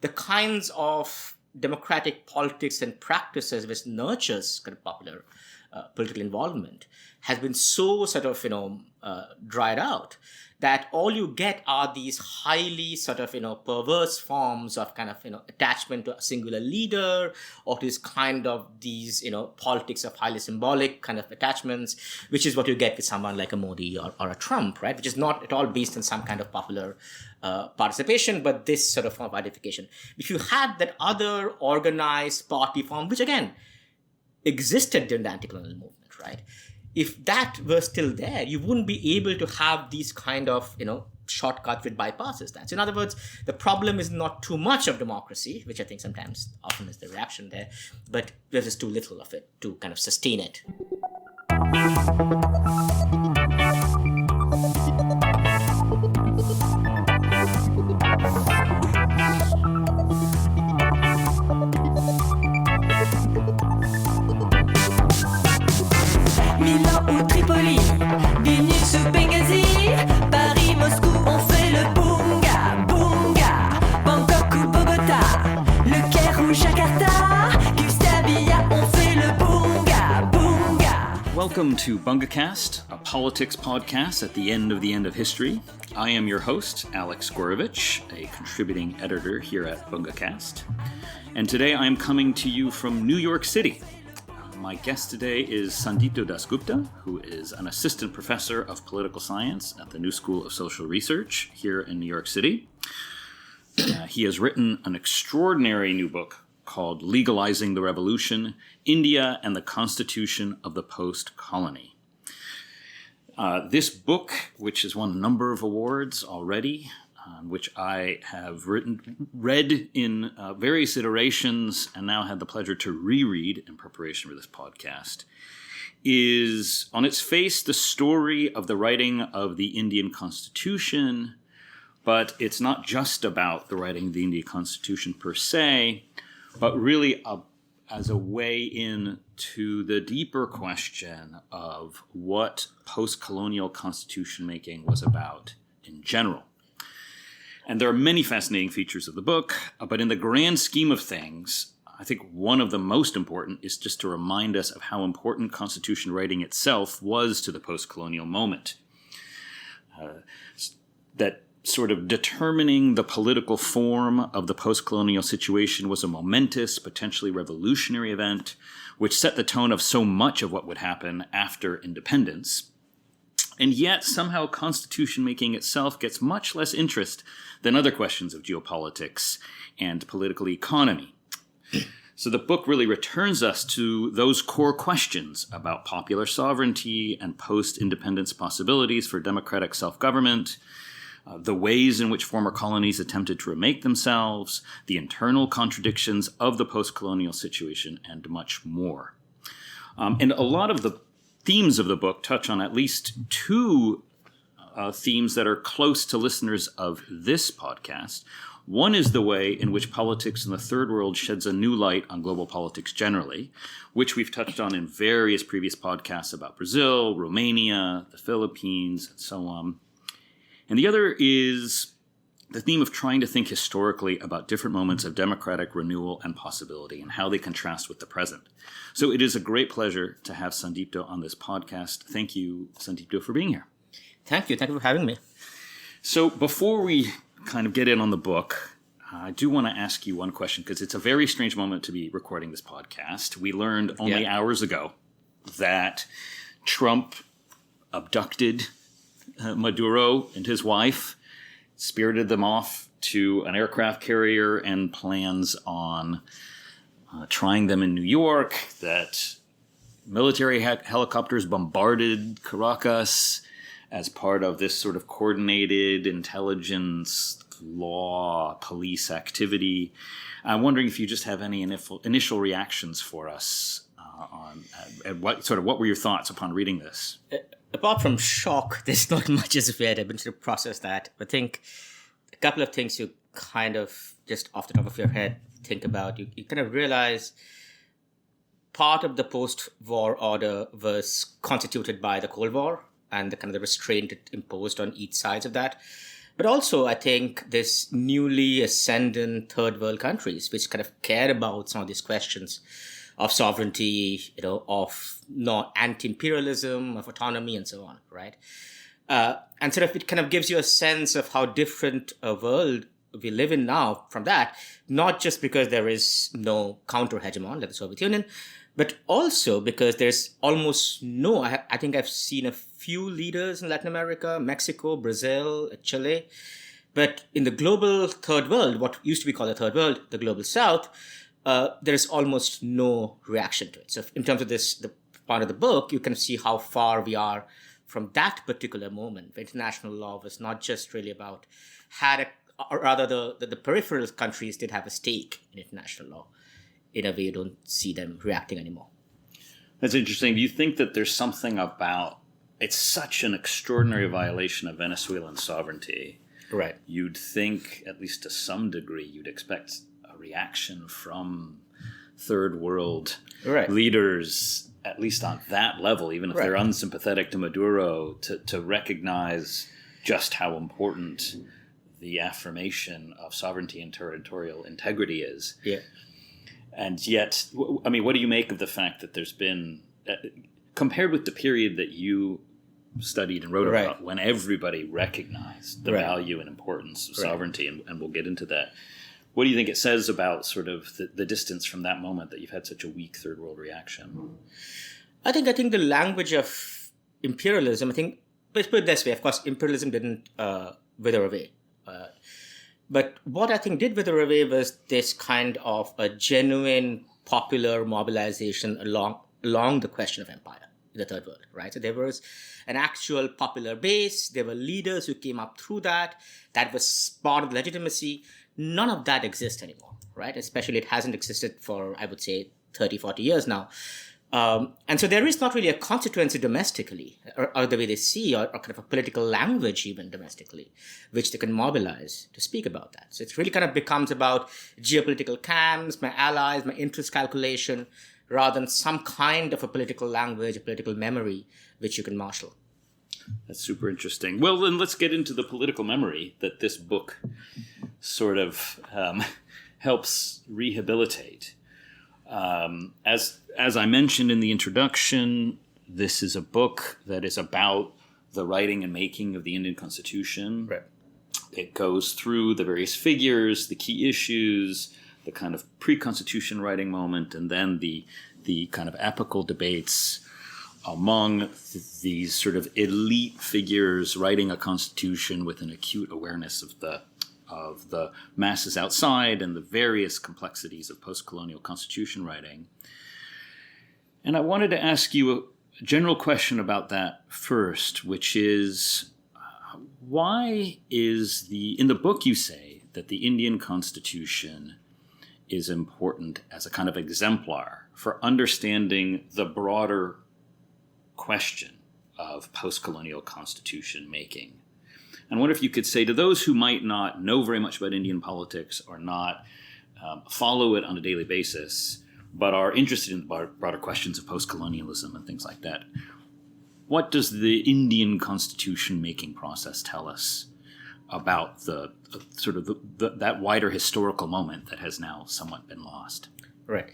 the kinds of democratic politics and practices which nurtures kind of popular political involvement has been so sort of, dried out that all you get are these highly sort of, perverse forms of kind of, attachment to a singular leader, or this kind of these, politics of highly symbolic kind of attachments, which is what you get with someone like a Modi or a Trump, right? Which is not at all based on some kind of popular participation, but this sort of form of identification. If you had that other organized party form, which again existed during the anti-colonial movement, right? If that were still there, you wouldn't be able to have these kind of, shortcuts which bypasses that. So in other words, the problem is not too much of democracy, which I think often is the reaction there, but there's just too little of it to kind of sustain it. Milan ou Tripoli, Vilnius ou Benghazi, Paris, Moscou, on fait le bunga, bunga. Bangkok ou Bogota, Le Caire ou Jakarta, Gustavia, on fait le bunga, bunga. Welcome to BungaCast, a politics podcast at the end of history. I am your host, Alex Gourevitch, a contributing editor here at BungaCast. And today I am coming to you from New York City. My guest today is Sandipto Dasgupta, who is an assistant professor of political science at the New School of Social Research here in New York City. He has written an extraordinary new book called Legalizing the Revolution, India and the Constitution of the Postcolony. This book, which has won a number of awards already, which I have read in various iterations and now had the pleasure to reread in preparation for this podcast, is on its face the story of the writing of the Indian Constitution, but it's not just about the writing of the Indian Constitution per se, but really as a way in to the deeper question of what post-colonial constitution making was about in general. And there are many fascinating features of the book, but in the grand scheme of things, I think one of the most important is just to remind us of how important constitution writing itself was to the post-colonial moment. That sort of determining the political form of the post-colonial situation was a momentous, potentially revolutionary event, which set the tone of so much of what would happen after independence. And yet, somehow, constitution making itself gets much less interest than other questions of geopolitics and political economy. So the book really returns us to those core questions about popular sovereignty and post-independence possibilities for democratic self-government, the ways in which former colonies attempted to remake themselves, the internal contradictions of the post-colonial situation, and much more. And a lot of the themes of the book touch on at least two themes that are close to listeners of this podcast. One is the way in which politics in the third world sheds a new light on global politics generally, which we've touched on in various previous podcasts about Brazil, Romania, the Philippines, and so on. And the other is the theme of trying to think historically about different moments of democratic renewal and possibility and how they contrast with the present. So it is a great pleasure to have Sandipto on this podcast. Thank you, Sandipto, for being here. Thank you. Thank you for having me. So before we kind of get in on the book, I do want to ask you one question, because it's a very strange moment to be recording this podcast. We learned only hours ago that Trump abducted Maduro and his wife, spirited them off to an aircraft carrier, and plans on trying them in New York, that military helicopters bombarded Caracas as part of this sort of coordinated intelligence, law, police activity. I'm wondering if you just have any initial reactions for us on what were your thoughts upon reading this? Apart from shock, there's not much as yet. I've been to process that. I think a couple of things you kind of, just off the top of your head, think about. You kind of realize part of the post-war order was constituted by the Cold War and the kind of the restraint it imposed on each side of that. But also, I think this newly ascendant third world countries, which kind of care about some of these questions of sovereignty, of not anti-imperialism, of autonomy, and so on, right? And sort of it kind of gives you a sense of how different a world we live in now from that, not just because there is no counter-hegemon like the Soviet Union, but also because there's almost no, I think I've seen a few leaders in Latin America, Mexico, Brazil, Chile, but in the global third world, what used to be called the third world, the global south, there's almost no reaction to it. So in terms of the part of the book, you can see how far we are from that particular moment where international law was not just really about, or rather the peripheral countries did have a stake in international law. In a way, you don't see them reacting anymore. That's interesting. Do you think that there's something about, it's such an extraordinary violation of Venezuelan sovereignty. Right. You'd think, at least to some degree, you'd expect a reaction from third world leaders, at least on that level, even if they're unsympathetic to Maduro, to recognize just how important the affirmation of sovereignty and territorial integrity is. Yeah. And yet, I mean, what do you make of the fact that there's been, compared with the period that you studied and wrote about, when everybody recognized the value and importance of sovereignty, and we'll get into that, what do you think it says about sort of the distance from that moment that you've had such a weak third world reaction? I think the language of imperialism, let's put it this way, of course, imperialism didn't wither away. But what I think did wither away was this kind of a genuine popular mobilization along the question of empire in the third world, right? So there was an actual popular base. There were leaders who came up through that. That was part of legitimacy. None of that exists anymore, right? Especially it hasn't existed for, I would say, 30, 40 years now. And so there is not really a constituency domestically, or the way they see, or kind of a political language even domestically, which they can mobilize to speak about that. So it really kind of becomes about geopolitical camps, my allies, my interest calculation, rather than some kind of a political language, a political memory, which you can marshal. That's super interesting. Well, then let's get into the political memory that this book sort of helps rehabilitate. As I mentioned in the introduction, this is a book that is about the writing and making of the Indian Constitution. Right. It goes through the various figures, the key issues, the kind of pre-Constitution writing moment, and then the kind of epical debates among these sort of elite figures writing a constitution with an acute awareness of the masses outside and the various complexities of post-colonial constitution writing. And I wanted to ask you a general question about that first, which is, why is in the book you say that the Indian Constitution is important as a kind of exemplar for understanding the broader question of post-colonial constitution making? And what if you could say to those who might not know very much about Indian politics or not follow it on a daily basis, but are interested in the broader questions of post-colonialism and things like that, what does the Indian constitution making process tell us about the sort of that wider historical moment that has now somewhat been lost? Right.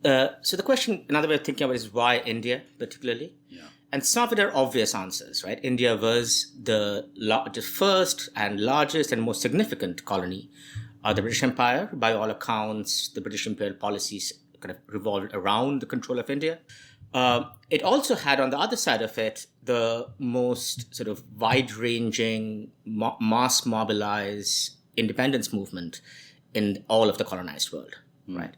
So the question, another way of thinking about it is why India particularly? Yeah. And some of it are obvious answers, right? India was the first and largest and most significant colony of the British Empire. By all accounts, the British imperial policies kind of revolved around the control of India. It also had, on the other side of it, the most sort of wide-ranging, mass mobilized independence movement in all of the colonized world, right?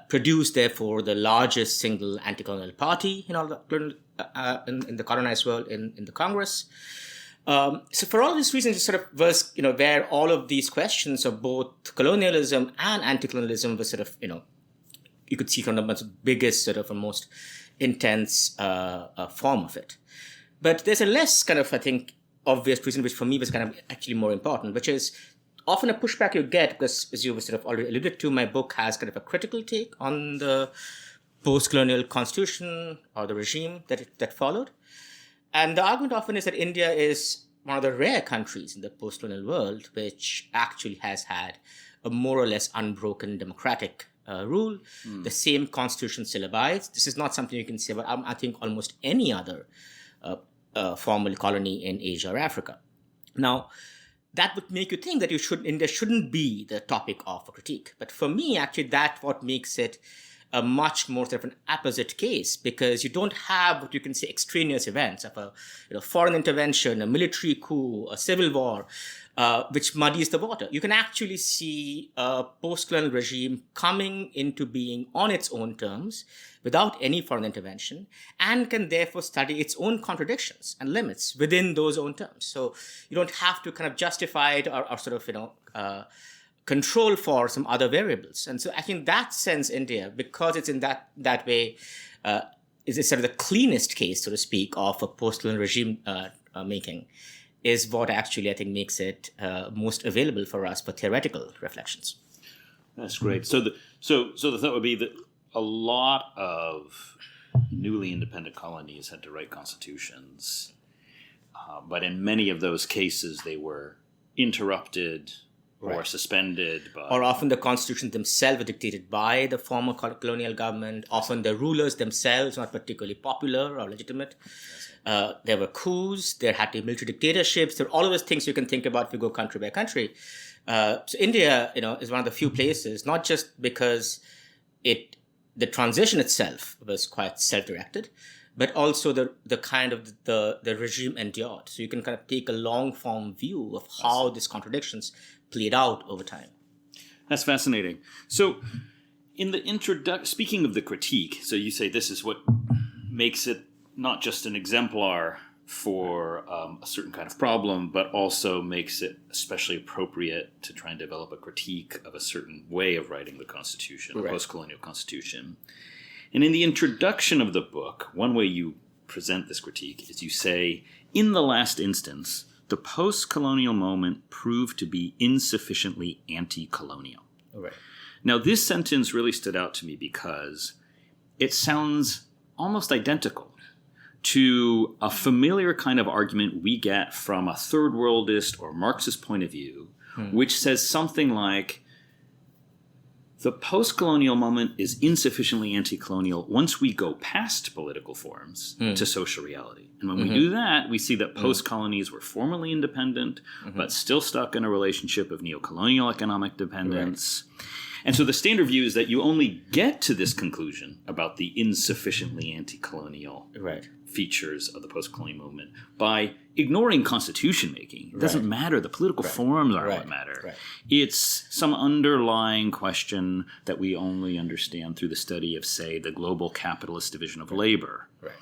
Produced, therefore, the largest single anti-colonial party in all in the colonized world in the Congress. So for all these reasons, it sort of was, where all of these questions of both colonialism and anti-colonialism was sort of, you could see from the most biggest sort of a most intense form of it. But there's a less kind of, I think, obvious reason, which for me was kind of actually more important, which is often a pushback you get, because as you sort of already alluded to, my book has kind of a critical take on the post-colonial constitution or the regime that followed. And the argument often is that India one of the rare countries in the post-colonial world which actually has had a more or less unbroken democratic rule. The same constitution still abides. This is not something you can say about, I think, almost any other formal colony in Asia or Africa. Now, that would make you think that India shouldn't be the topic of a critique. But for me, actually, that's what makes it a much more sort of an opposite case, because you don't have what you can say extraneous events of a foreign intervention, a military coup, a civil war, which muddies the water. You can actually see a post-colonial regime coming into being on its own terms without any foreign intervention, and can therefore study its own contradictions and limits within those own terms. So you don't have to kind of justify it or sort of, control for some other variables. And so I think that sense India, because it's in that way, is sort of the cleanest case, so to speak, of a post-colonial regime making, is what actually I think makes it most available for us for theoretical reflections. That's great. So the thought would be that a lot of newly independent colonies had to write constitutions, but in many of those cases they were interrupted or suspended by... Or often the constitutions themselves were dictated by the former colonial government. Often the rulers themselves not particularly popular or legitimate. There were coups, there had to be military dictatorships. There are all of those things you can think about if you go country by country. So India, is one of the few places, not just because the transition itself was quite self-directed, but also the kind of the regime endured. So you can kind of take a long-form view of how these contradictions played out over time. That's fascinating. So in the speaking of the critique, so you say this is what makes it not just an exemplar for a certain kind of problem, but also makes it especially appropriate to try and develop a critique of a certain way of writing the Constitution, a post-colonial Constitution. And in the introduction of the book, one way you present this critique is you say, in the last instance, the post-colonial moment proved to be insufficiently anti-colonial. Right. Now, this sentence really stood out to me because it sounds almost identical to a familiar kind of argument we get from a third worldist or Marxist point of view, which says something like, the post-colonial moment is insufficiently anti-colonial once we go past political forms to social reality. And when we do that, we see that post-colonies were formally independent, but still stuck in a relationship of neo-colonial economic dependence. Right. And so the standard view is that you only get to this conclusion about the insufficiently anti-colonial features of the post-colonial movement by ignoring constitution making. It doesn't matter. The political forms aren't what matter. Right. It's some underlying question that we only understand through the study of, say, the global capitalist division of labor. Right.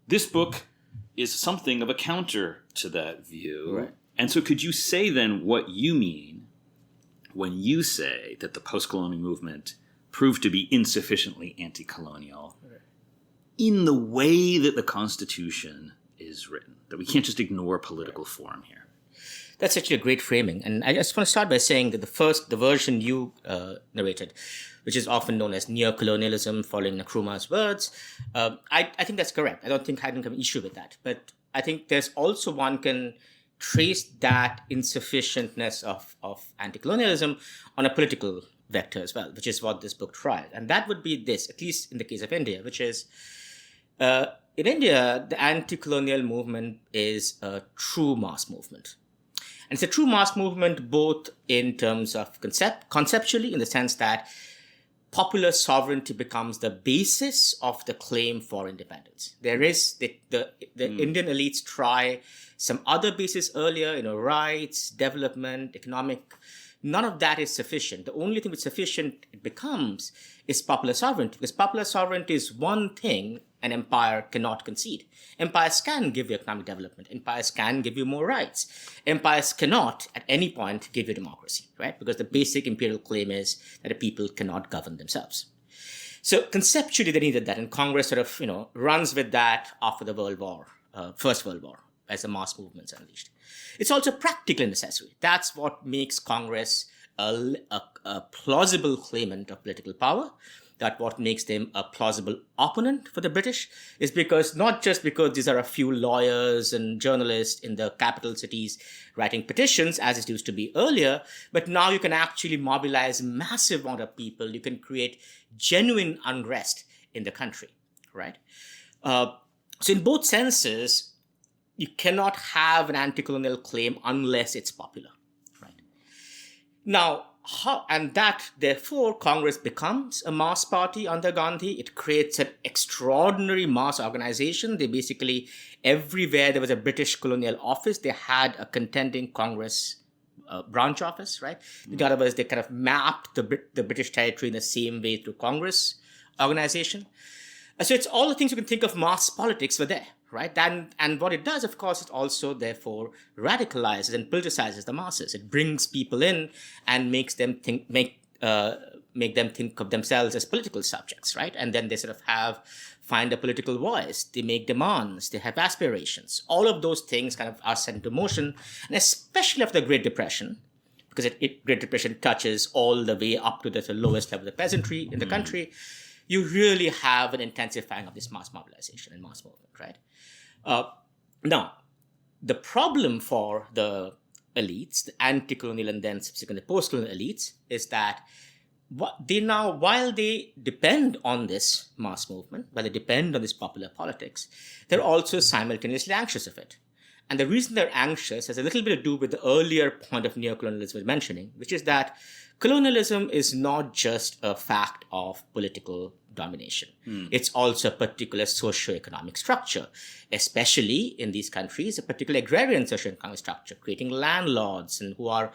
This book is something of a counter to that view. Right. And so could you say then what you mean when you say that the post-colonial movement proved to be insufficiently anti-colonial in the way that the Constitution is written, that we can't just ignore political form here? That's actually a great framing. And I just want to start by saying that the version you narrated, which is often known as neo-colonialism, following Nkrumah's words, I think that's correct. I don't think I have an issue with that. But I think there's also one can trace that insufficientness of anti-colonialism on a political vector as well, which is what this book tried. And that would be this, at least in the case of India, which is, in India, the anti-colonial movement is a true mass movement. And it's a true mass movement both in terms of conceptually, in the sense that popular sovereignty becomes the basis of the claim for independence. There is the Indian elites try some other bases earlier, rights, development, economic. None of that is sufficient. The only thing which sufficient it becomes is popular sovereignty, because popular sovereignty is one thing an empire cannot concede. Empires can give you economic development. Empires can give you more rights. Empires cannot, at any point, give you democracy, right? Because the basic imperial claim is that a people cannot govern themselves. So conceptually, they needed that, and Congress sort of, runs with that after the First World War, as the mass movements are unleashed. It's also practically necessary. That's what makes Congress a plausible claimant of political power, that what makes them a plausible opponent for the British is because not just because these are a few lawyers and journalists in the capital cities writing petitions, as it used to be earlier, but now you can actually mobilize a massive amount of people. You can create genuine unrest in the country, right? So in both senses, you cannot have an anti-colonial claim unless it's popular, right? Now, therefore, Congress becomes a mass party under Gandhi. It creates an extraordinary mass organization. They basically, everywhere there was a British colonial office, they had a contending Congress branch office, right? In other words, they kind of mapped the British territory in the same way through Congress organization. So it's all the things you can think of mass politics were there, right? And what it does, of course, it also therefore radicalizes and politicizes the masses. It brings people in and makes them make them think of themselves as political subjects, right? And then they sort of find a political voice. They make demands. They have aspirations. All of those things kind of are set into motion, and especially after the Great Depression, because Great Depression touches all the way up to the lowest level of the peasantry in the country. You really have an intensifying of this mass mobilization and mass movement, right? Now, the problem for the elites, the anti-colonial and then subsequently post-colonial elites, is that while they depend on this mass movement, while they depend on this popular politics, they're also simultaneously anxious of it. And the reason they're anxious has a little bit to do with the earlier point of neocolonialism I was mentioning, which is that colonialism is not just a fact of political domination. It's also a particular socio-economic structure, especially in these countries, a particular agrarian socio-economic structure, creating landlords and who are,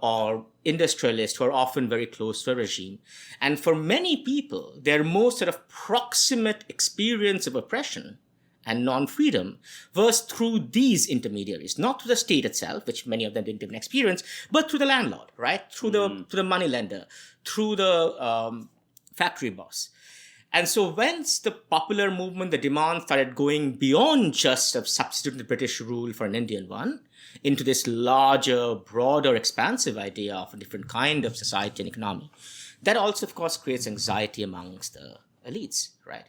or industrialists who are often very close to a regime. And for many people, their most sort of proximate experience of oppression and non-freedom was through these intermediaries, not through the state itself, which many of them didn't even experience, but through the landlord, right? Through the money lender, through the factory boss. And so once the popular movement, the demand started going beyond just substituting the British rule for an Indian one into this larger, broader, expansive idea of a different kind of society and economy, that also, of course, creates anxiety amongst the elites, right?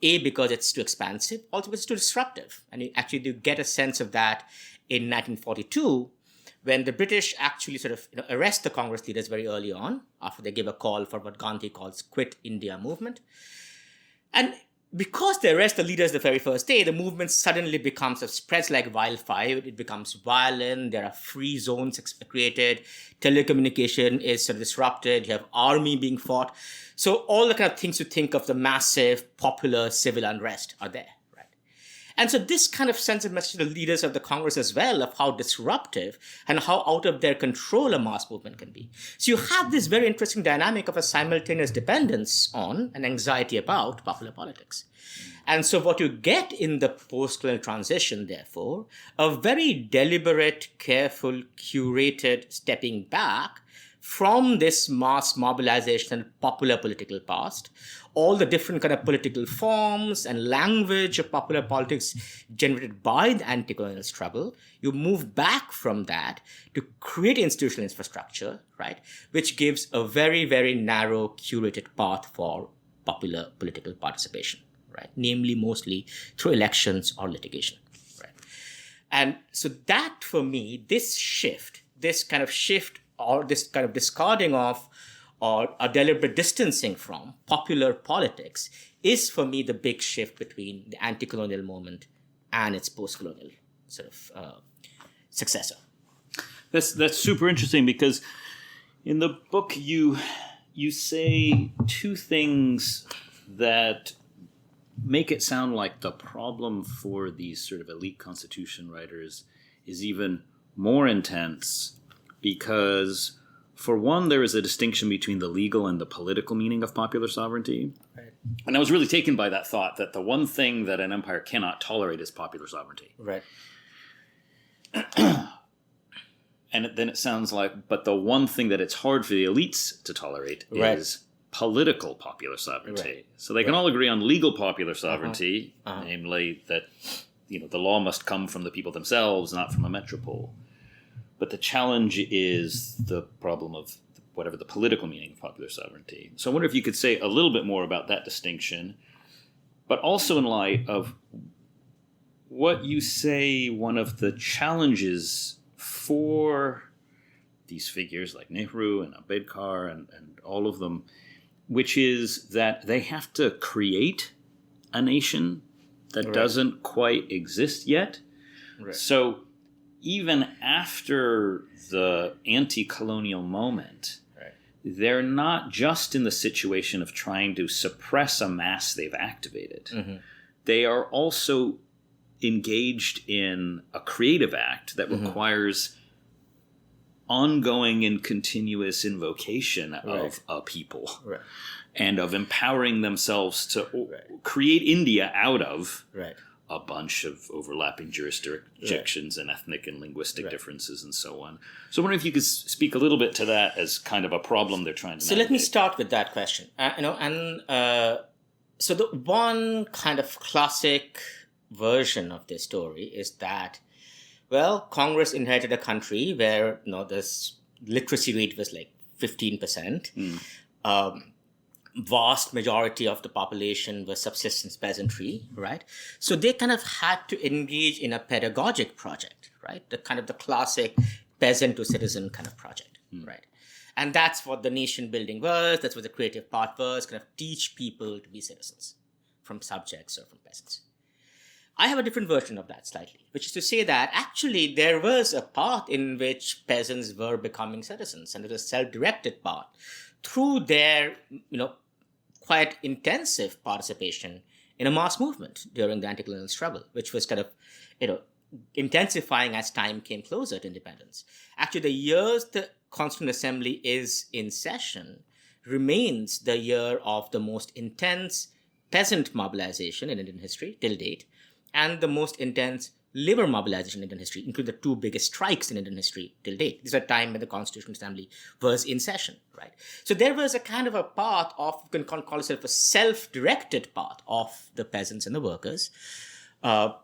Because it's too expansive, also because it's too disruptive. And you actually do get a sense of that in 1942, when the British actually sort of arrest the Congress leaders very early on, after they give a call for what Gandhi calls Quit India movement. And because they arrest the leaders the very first day, the movement suddenly spreads like wildfire. It becomes violent. There are free zones created. Telecommunication is sort of disrupted. You have army being fought. So all the kind of things you think of the massive, popular civil unrest are there, right? And so this kind of sends a message to the leaders of the Congress as well of how disruptive and how out of their control a mass movement can be. So you have this very interesting dynamic of a simultaneous dependence on and anxiety about popular politics. And so what you get in the post-colonial transition, therefore, a very deliberate, careful, curated stepping back from this mass mobilization and popular political past, all the different kind of political forms and language of popular politics generated by the anti-colonial struggle, you move back from that to create institutional infrastructure, right, which gives a very, very narrow, curated path for popular political participation, right, namely mostly through elections or litigation, right. And so that, for me, this kind of shift or this kind of discarding of or a deliberate distancing from popular politics is, for me, the big shift between the anti-colonial movement and its post-colonial sort of successor. That's super interesting, because in the book you say two things that make it sound like the problem for these sort of elite constitution writers is even more intense, because for one, there is a distinction between the legal and the political meaning of popular sovereignty. Right. And I was really taken by that thought, that the one thing that an empire cannot tolerate is popular sovereignty. Right. And then it sounds like, but the one thing that it's hard for the elites to tolerate is political popular sovereignty. Right. So they can all agree on legal popular sovereignty, namely that the law must come from the people themselves, not from a metropole. But the challenge is the problem of the whatever the political meaning of popular sovereignty. So I wonder if you could say a little bit more about that distinction, but also in light of what you say one of the challenges for these figures like Nehru and Ambedkar and all of them, which is that they have to create a nation that doesn't quite exist yet. Right. So even after the anti-colonial moment, they're not just in the situation of trying to suppress a mass they've activated. Mm-hmm. They are also engaged in a creative act that requires ongoing and continuous invocation of a people and of empowering themselves to create India out of a bunch of overlapping jurisdictions and ethnic and linguistic differences and so on. So I wonder if you could speak a little bit to that as kind of a problem they're trying to navigate. So let me start with that question. So the one kind of classic version of this story is that, well, Congress inherited a country where this literacy rate was like 15%. Vast majority of the population was subsistence peasantry, right? So they kind of had to engage in a pedagogic project, right? The kind of the classic peasant to citizen kind of project, right? And that's what the nation building was. That's what the creative part was, kind of teach people to be citizens from subjects or from peasants. I have a different version of that slightly, which is to say that actually there was a path in which peasants were becoming citizens, and it was a self-directed path through their, quite intensive participation in a mass movement during the anti-colonial struggle, which was kind of, intensifying as time came closer to independence. Actually, the years the Constituent Assembly is in session remains the year of the most intense peasant mobilization in Indian history till date, and the most intense labor mobilization in Indian history, including the two biggest strikes in Indian history till date. This is a time when the Constitutional Assembly was in session, right? So there was a kind of a path of, you can call itself a self-directed path of the peasants and the workers to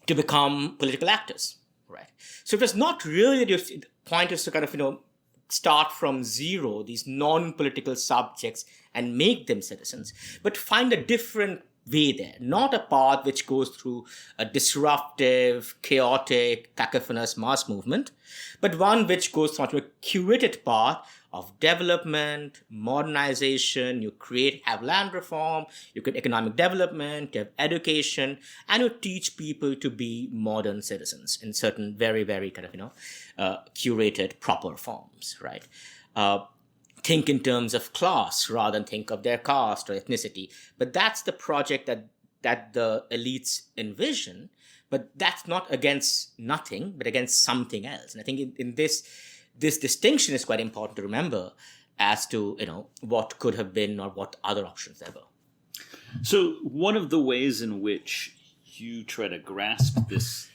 become political actors, right? So it was not really, the point is to kind of, start from zero, these non-political subjects, and make them citizens, but find a different way there, not a path which goes through a disruptive, chaotic, cacophonous mass movement, but one which goes through a curated path of development, modernization. You have land reform, you get economic development, you have education, and you teach people to be modern citizens in certain very, very kind of, curated, proper forms, right? Think in terms of class rather than think of their caste or ethnicity. But that's the project that the elites envision. But that's not against nothing, but against something else. And I think in this distinction is quite important to remember as to, what could have been or what other options there were. So one of the ways in which you try to grasp this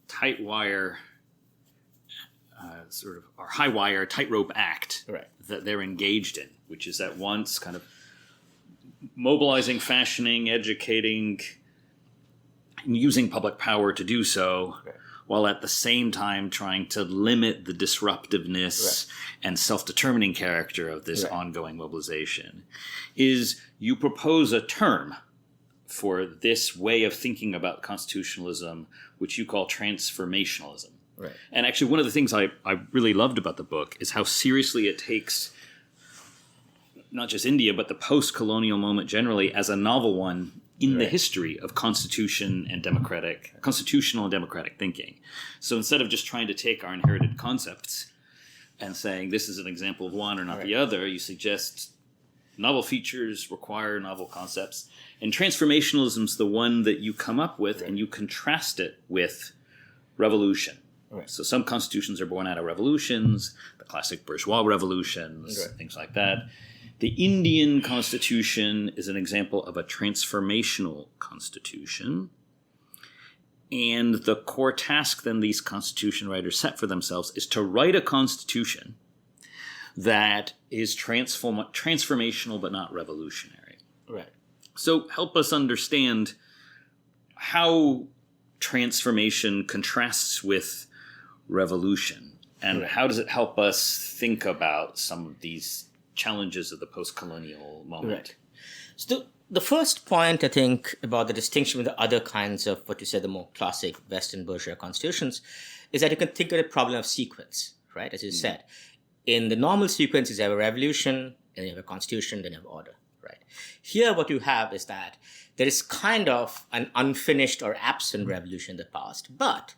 tight wire or high wire tightrope act that they're engaged in, which is at once kind of mobilizing, fashioning, educating, and using public power to do so, while at the same time trying to limit the disruptiveness and self-determining character of this ongoing mobilization, is you propose a term for this way of thinking about constitutionalism, which you call transformationalism. Right. And actually, one of the things I really loved about the book is how seriously it takes not just India, but the post-colonial moment generally as a novel one in the history of constitutional and democratic thinking. So instead of just trying to take our inherited concepts and saying this is an example of one or not the other, you suggest novel features require novel concepts. And transformationalism's the one that you come up with and you contrast it with revolution. Right. So some constitutions are born out of revolutions, the classic bourgeois revolutions, things like that. The Indian constitution is an example of a transformational constitution. And the core task then these constitution writers set for themselves is to write a constitution that is transformational but not revolutionary. Right. So help us understand how transformation contrasts with revolution And how does it help us think about some of these challenges of the post-colonial moment? Right. So the first point, I think, about the distinction with the other kinds of what you said, the more classic Western bourgeois constitutions, is that you can think of the problem of sequence, right? As you said, in the normal sequences, you have a revolution, then you have a constitution, then you have order, right? Here, what you have is that there is kind of an unfinished or absent revolution in the past, but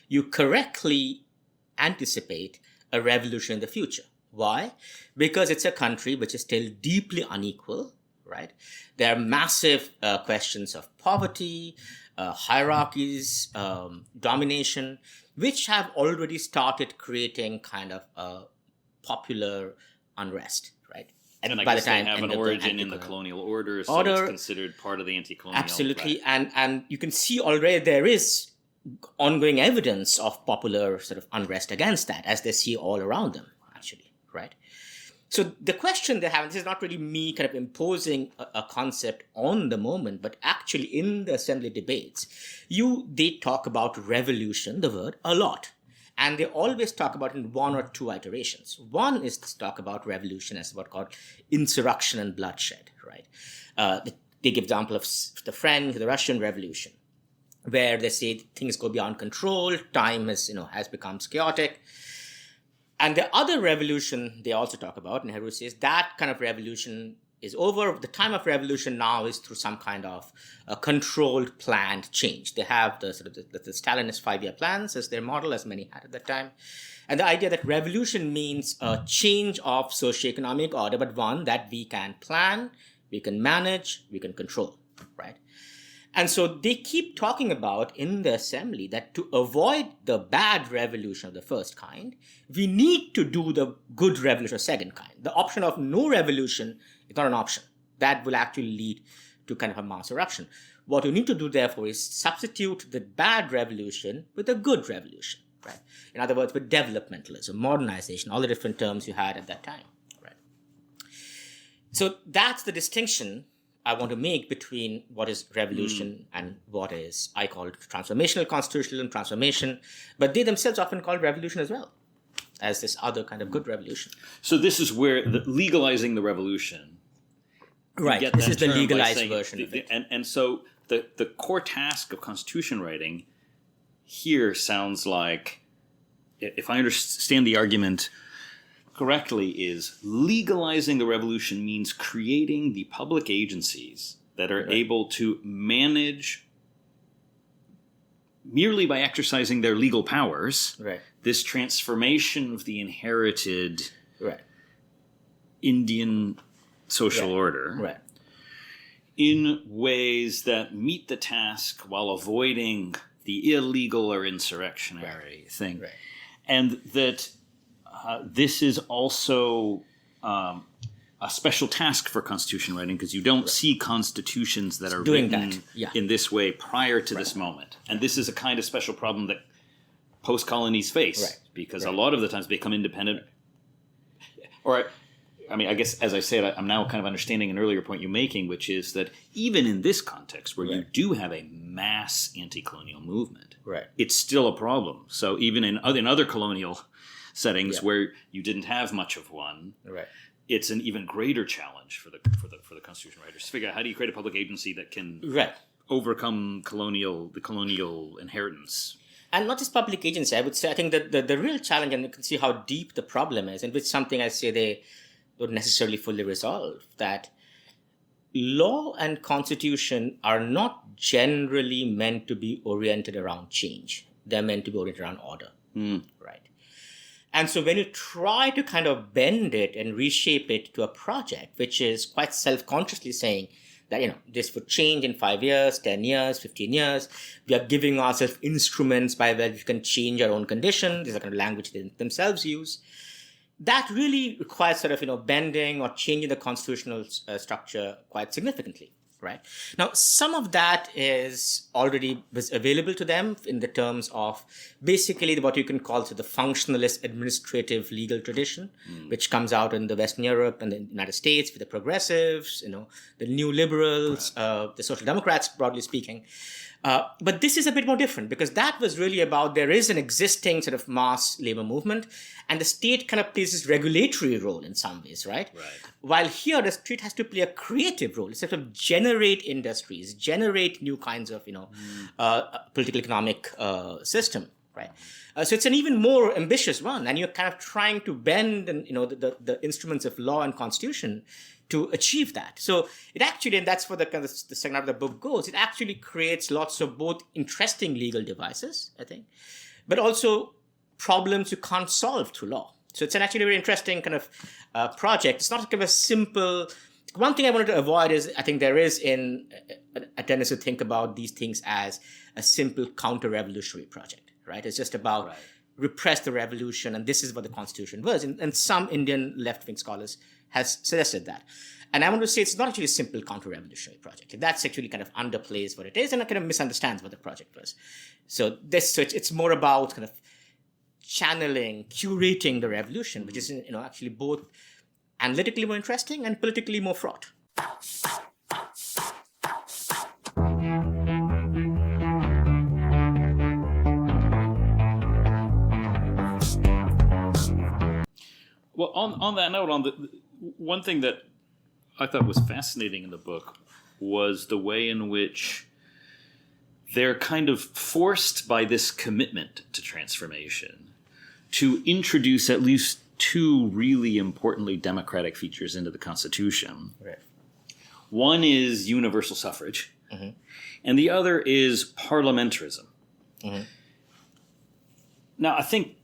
you correctly anticipate a revolution in the future. Why? Because it's a country which is still deeply unequal, right? There are massive questions of poverty, hierarchies, domination, which have already started creating kind of a popular unrest, right? And I guess they have an origin in the colonial order, so it's considered part of the anti-colonial. Absolutely, right? And you can see already there is ongoing evidence of popular sort of unrest against that, as they see all around them, actually, right? So the question they have, this is not really me kind of imposing a concept on the moment, but actually in the assembly debates, they talk about revolution, the word, a lot. And they always talk about it in one or two iterations. One is to talk about revolution as what's called insurrection and bloodshed, right? They give example of the French, the Russian Revolution, where they say things go beyond control, time has become chaotic. And the other revolution they also talk about, and Nehru says that kind of revolution is over. The time of revolution now is through some kind of a controlled, planned change. They have the sort of the Stalinist 5-year plans as their model, as many had at that time. And the idea that revolution means a change of socioeconomic order, but one that we can plan, we can manage, we can control, right? And so they keep talking about in the assembly that to avoid the bad revolution of the first kind, we need to do the good revolution of the second kind. The option of no revolution is not an option. That will actually lead to kind of a mass eruption. What you need to do, therefore, is substitute the bad revolution with a good revolution, right? In other words, with developmentalism, modernization, all the different terms you had at that time, right? So that's the distinction I want to make between what is revolution and what is, I call it transformational constitutionalism, transformation, but they themselves often call revolution as well, as this other kind of good revolution. So this is where legalizing the revolution. Right, this is the legalized version of it. And so the core task of constitution writing here sounds like, if I understand the argument correctly, is legalizing the revolution means creating the public agencies that are able to manage, merely by exercising their legal powers, this transformation of the inherited Indian social order in ways that meet the task while avoiding the illegal or insurrectionary thing. And that this is also a special task for constitution writing, because you don't see constitutions that are written in this way prior to this moment. And this is a kind of special problem that post-colonies face, because a lot of the times they become independent. Or, I mean, I guess, as I said, I'm now kind of understanding an earlier point you're making, which is that even in this context, where you do have a mass anti-colonial movement, it's still a problem. So even in other colonial settings where you didn't have much of one, it's an even greater challenge for the constitution writers to figure out how do you create a public agency that can overcome the colonial inheritance. And not just public agency, I would say, I think that the real challenge, and you can see how deep the problem is, and which something I say they don't necessarily fully resolve, that law and constitution are not generally meant to be oriented around change. They're meant to be oriented around order, right? And so when you try to kind of bend it and reshape it to a project, which is quite self-consciously saying that, this would change in 5 years, 10 years, 15 years, we are giving ourselves instruments by where we can change our own condition. This is the kind of language they themselves use. That really requires sort of, bending or changing the constitutional structure quite significantly, right? Now, some of that is already available to them in the terms of basically what you can call the functionalist administrative legal tradition, which comes out in the Western Europe and the United States with the progressives, the new liberals, the social democrats, broadly speaking. But this is a bit more different because that was really about there is an existing sort of mass labor movement and the state kind of plays this regulatory role in some ways, right? While here the state has to play a creative role, sort of generate industries, generate new kinds of, political economic system, right? So it's an even more ambitious one, and you're kind of trying to bend, and the instruments of law and constitution to achieve that. So it actually, and that's where the second half of the book goes, it actually creates lots of both interesting legal devices, I think, but also problems you can't solve through law. So it's actually a very interesting kind of project. It's not kind of a simple. One thing I wanted to avoid is I think there is a tendency to think about these things as a simple counter-revolutionary project, right? It's just about repress the revolution, and this is what the Constitution was. And some Indian left-wing scholars has suggested that. And I want to say it's not actually a simple counter-revolutionary project. That's actually kind of underplays what it is and it kind of misunderstands what the project was. So it's more about kind of channeling, curating the revolution, which is actually both analytically more interesting and politically more fraught. Well, on that note, one thing that I thought was fascinating in the book was the way in which they're kind of forced by this commitment to transformation to introduce at least two really importantly democratic features into the Constitution. Right. One is universal suffrage, and the other is parliamentarism. Now, I think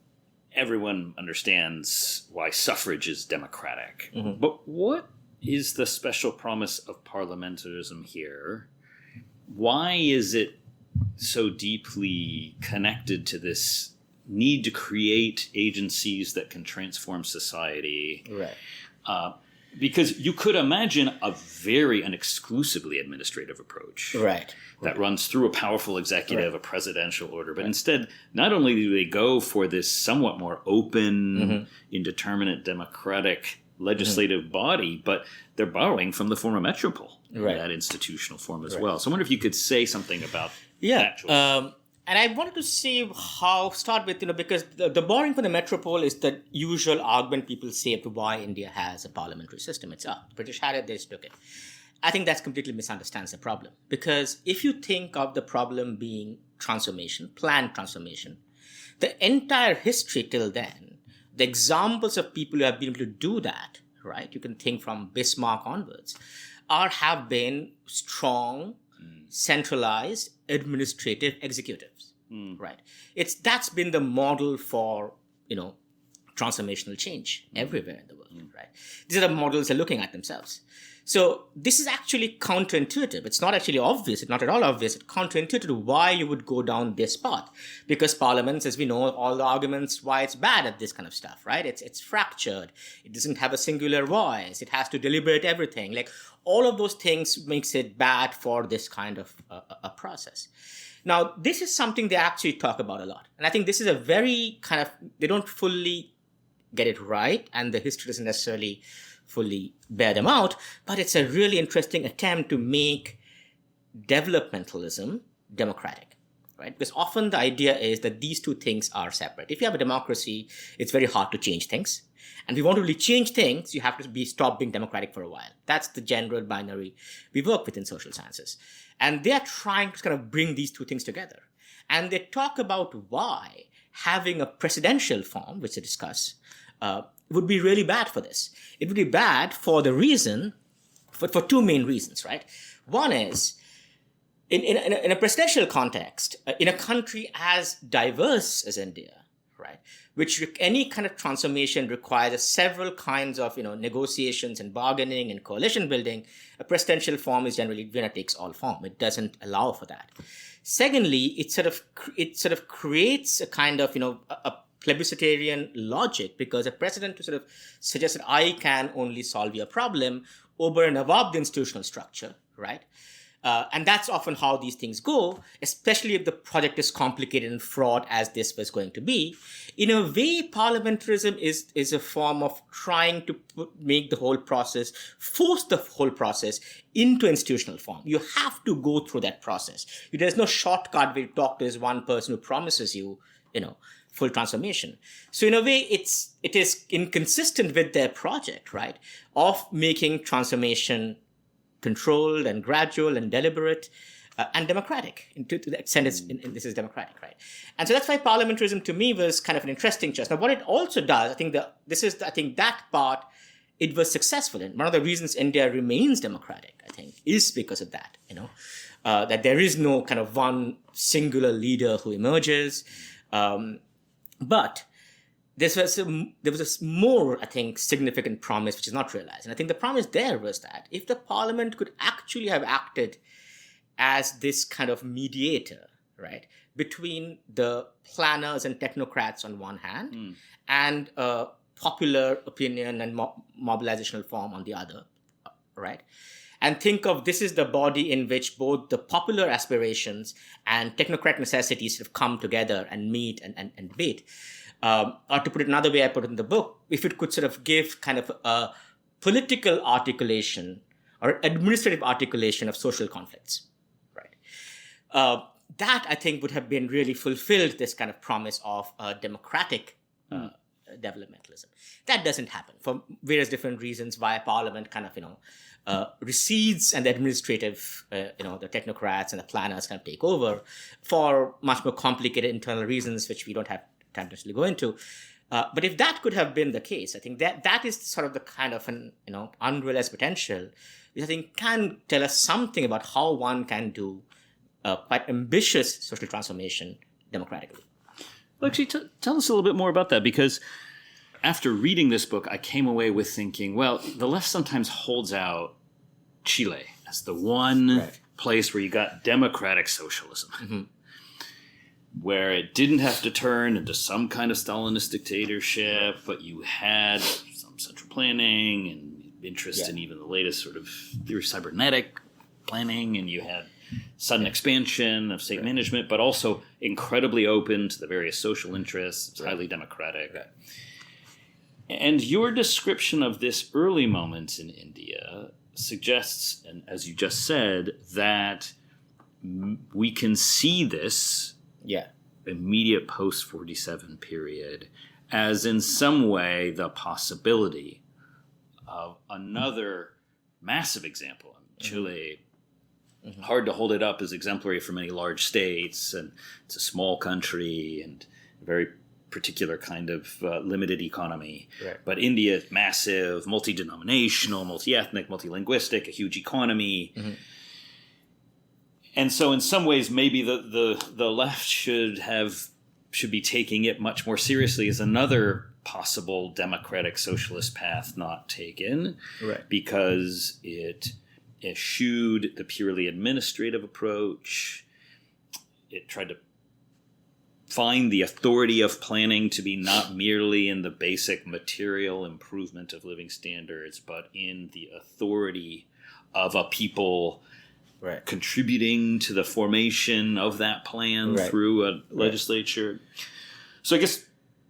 everyone understands why suffrage is democratic. But what is the special promise of parliamentarism here? Why is it so deeply connected to this need to create agencies that can transform society? Right. Because you could imagine a very an exclusively administrative approach. Right. That runs through a powerful executive, a presidential order. But instead, not only do they go for this somewhat more open, indeterminate, democratic legislative body, but they're borrowing from the former metropole, that institutional form as well. So I wonder if you could say something about that choice. And I wanted to see start with, because the borrowing from the metropole is the usual argument people say to why India has a parliamentary system. It's the British had it, they just took it. I think that completely misunderstands the problem. Because if you think of the problem being transformation, planned transformation, the entire history till then, the examples of people who have been able to do that, right? You can think from Bismarck onwards, have been strong, centralized, administrative executives, right? That's been the model for, transformational change everywhere in the world, right? These are the models they're looking at themselves. So this is actually counterintuitive. It's not actually obvious. It's not at all obvious. It's counterintuitive to why you would go down this path. Because parliaments, as we know, all the arguments why it's bad at this kind of stuff, right? It's fractured. It doesn't have a singular voice. It has to deliberate everything. Like all of those things makes it bad for this kind of a process. Now, this is something they actually talk about a lot. And I think this is a very kind of, they don't fully get it right. And the history doesn't necessarily fully bear them out, but it's a really interesting attempt to make developmentalism democratic, right? Because often the idea is that these two things are separate. If you have a democracy, it's very hard to change things. And if you want to really change things, you have to stop being democratic for a while. That's the general binary we work with in social sciences. And they are trying to kind of bring these two things together. And they talk about why having a presidential form, which they discuss, would be really bad for this. It would be bad for the reason, for two main reasons, right? One is, in a presidential context, in a country as diverse as India, right, which any kind of transformation requires several kinds of, negotiations and bargaining and coalition building, a presidential form is generally winner takes all form. It doesn't allow for that. Secondly, it sort of creates a kind of, a plebiscitarian logic, because a president to sort of suggest that I can only solve your problem over and above the institutional structure, right, And that's often how these things go, especially if the project is complicated and fraught as this was going to be. In a way, parliamentarism is a form of trying to make the whole process, force the whole process into institutional form. You have to go through that process. There's no shortcut where you talk to this one person who promises you, full transformation. So in a way, it is inconsistent with their project, right, of making transformation controlled and gradual and deliberate and democratic. To the extent this is democratic, right? And so that's why parliamentarism to me was kind of an interesting choice. Now, what it also does, I think that part it was successful in. One of the reasons India remains democratic, I think, is because of that. That there is no kind of one singular leader who emerges, but there was a more, I think, significant promise which is not realized. And I think the promise there was that if the parliament could actually have acted as this kind of mediator, right, between the planners and technocrats on one hand and popular opinion and mobilizational form on the other, right? And think of this is the body in which both the popular aspirations and technocrat necessities sort of come together and meet and debate. Or to put it another way, I put it in the book, if it could sort of give kind of a political articulation or administrative articulation of social conflicts, right? That, I think, would have been really fulfilled this kind of promise of democratic developmentalism. That doesn't happen for various different reasons why Parliament kind of, recedes and the administrative, the technocrats and the planners kind of take over for much more complicated internal reasons, which we don't have time to necessarily go into. But if that could have been the case, I think that is sort of the kind of an unrealized potential, which I think can tell us something about how one can do quite ambitious social transformation democratically. Well, actually, tell us a little bit more about that, because after reading this book, I came away with thinking, well, the left sometimes holds out Chile as the one place where you got democratic socialism, where it didn't have to turn into some kind of Stalinist dictatorship, but you had some central planning and interest in even the latest sort of cybernetic planning, and you had sudden expansion of state management, but also incredibly open to the various social interests. It's highly democratic. And your description of this early moment in India suggests, and as you just said, that we can see this immediate post-47 period as in some way the possibility of another massive example. Chile, hard to hold it up as exemplary for many large states, and it's a small country and a very particular kind of limited economy. But India is massive, multi-denominational, multi-ethnic, multi-linguistic, a huge economy. And so in some ways, maybe the left should be taking it much more seriously as another possible democratic socialist path not taken, because it eschewed the purely administrative approach. It tried to find the authority of planning to be not merely in the basic material improvement of living standards, but in the authority of a people contributing to the formation of that plan through a legislature. So I guess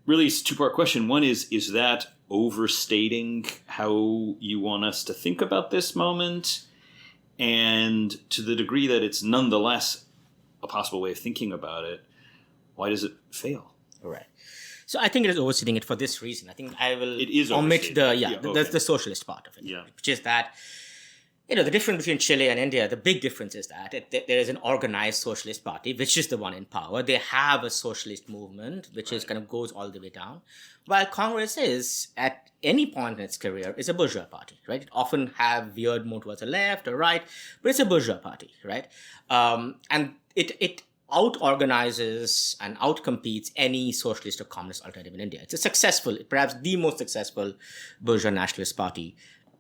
really it's a two-part question. One is that overstating how you want us to think about this moment? And to the degree that it's nonetheless a possible way of thinking about it, why does it fail? So I think it is overstating it for this reason. I think I will omit the socialist part of it, which is that the difference between Chile and India, the big difference is that there is an organized socialist party, which is the one in power. They have a socialist movement, which is kind of goes all the way down. While Congress is, at any point in its career, is a bourgeois party, right? It often have veered more towards the left or right, but it's a bourgeois party, right? And it out-organizes and out-competes any socialist or communist alternative in India. It's a successful, perhaps the most successful bourgeois nationalist party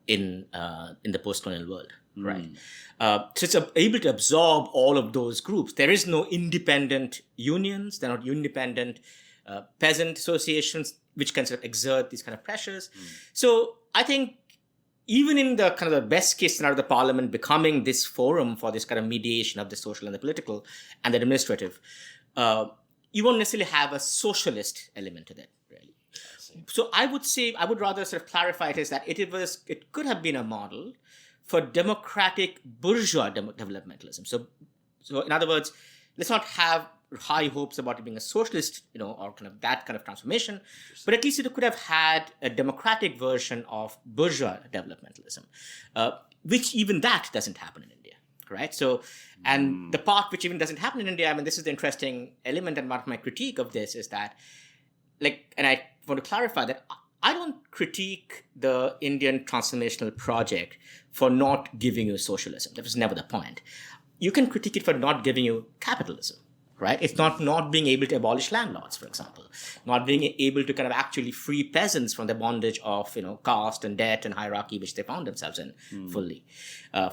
in the post-colonial world, right? So it's able to absorb all of those groups. There is no independent unions. They're not independent peasant associations which can sort of exert these kind of pressures. So I think even in the kind of the best case scenario of the parliament becoming this forum for this kind of mediation of the social and the political and the administrative, you won't necessarily have a socialist element to that, really. So I would rather sort of clarify it as that it could have been a model for democratic bourgeois developmentalism. So in other words, let's not have high hopes about it being a socialist, or kind of that kind of transformation, but at least it could have had a democratic version of bourgeois developmentalism, which even that doesn't happen in India, right? So, and the part which even doesn't happen in India, I mean, this is the interesting element, and part of my critique of this is that, and I want to clarify that I don't critique the Indian transformational project for not giving you socialism. That was never the point. You can critique it for not giving you capitalism. Right? It's not being able to abolish landlords, for example, not being able to kind of actually free peasants from the bondage of caste and debt and hierarchy which they found themselves in fully,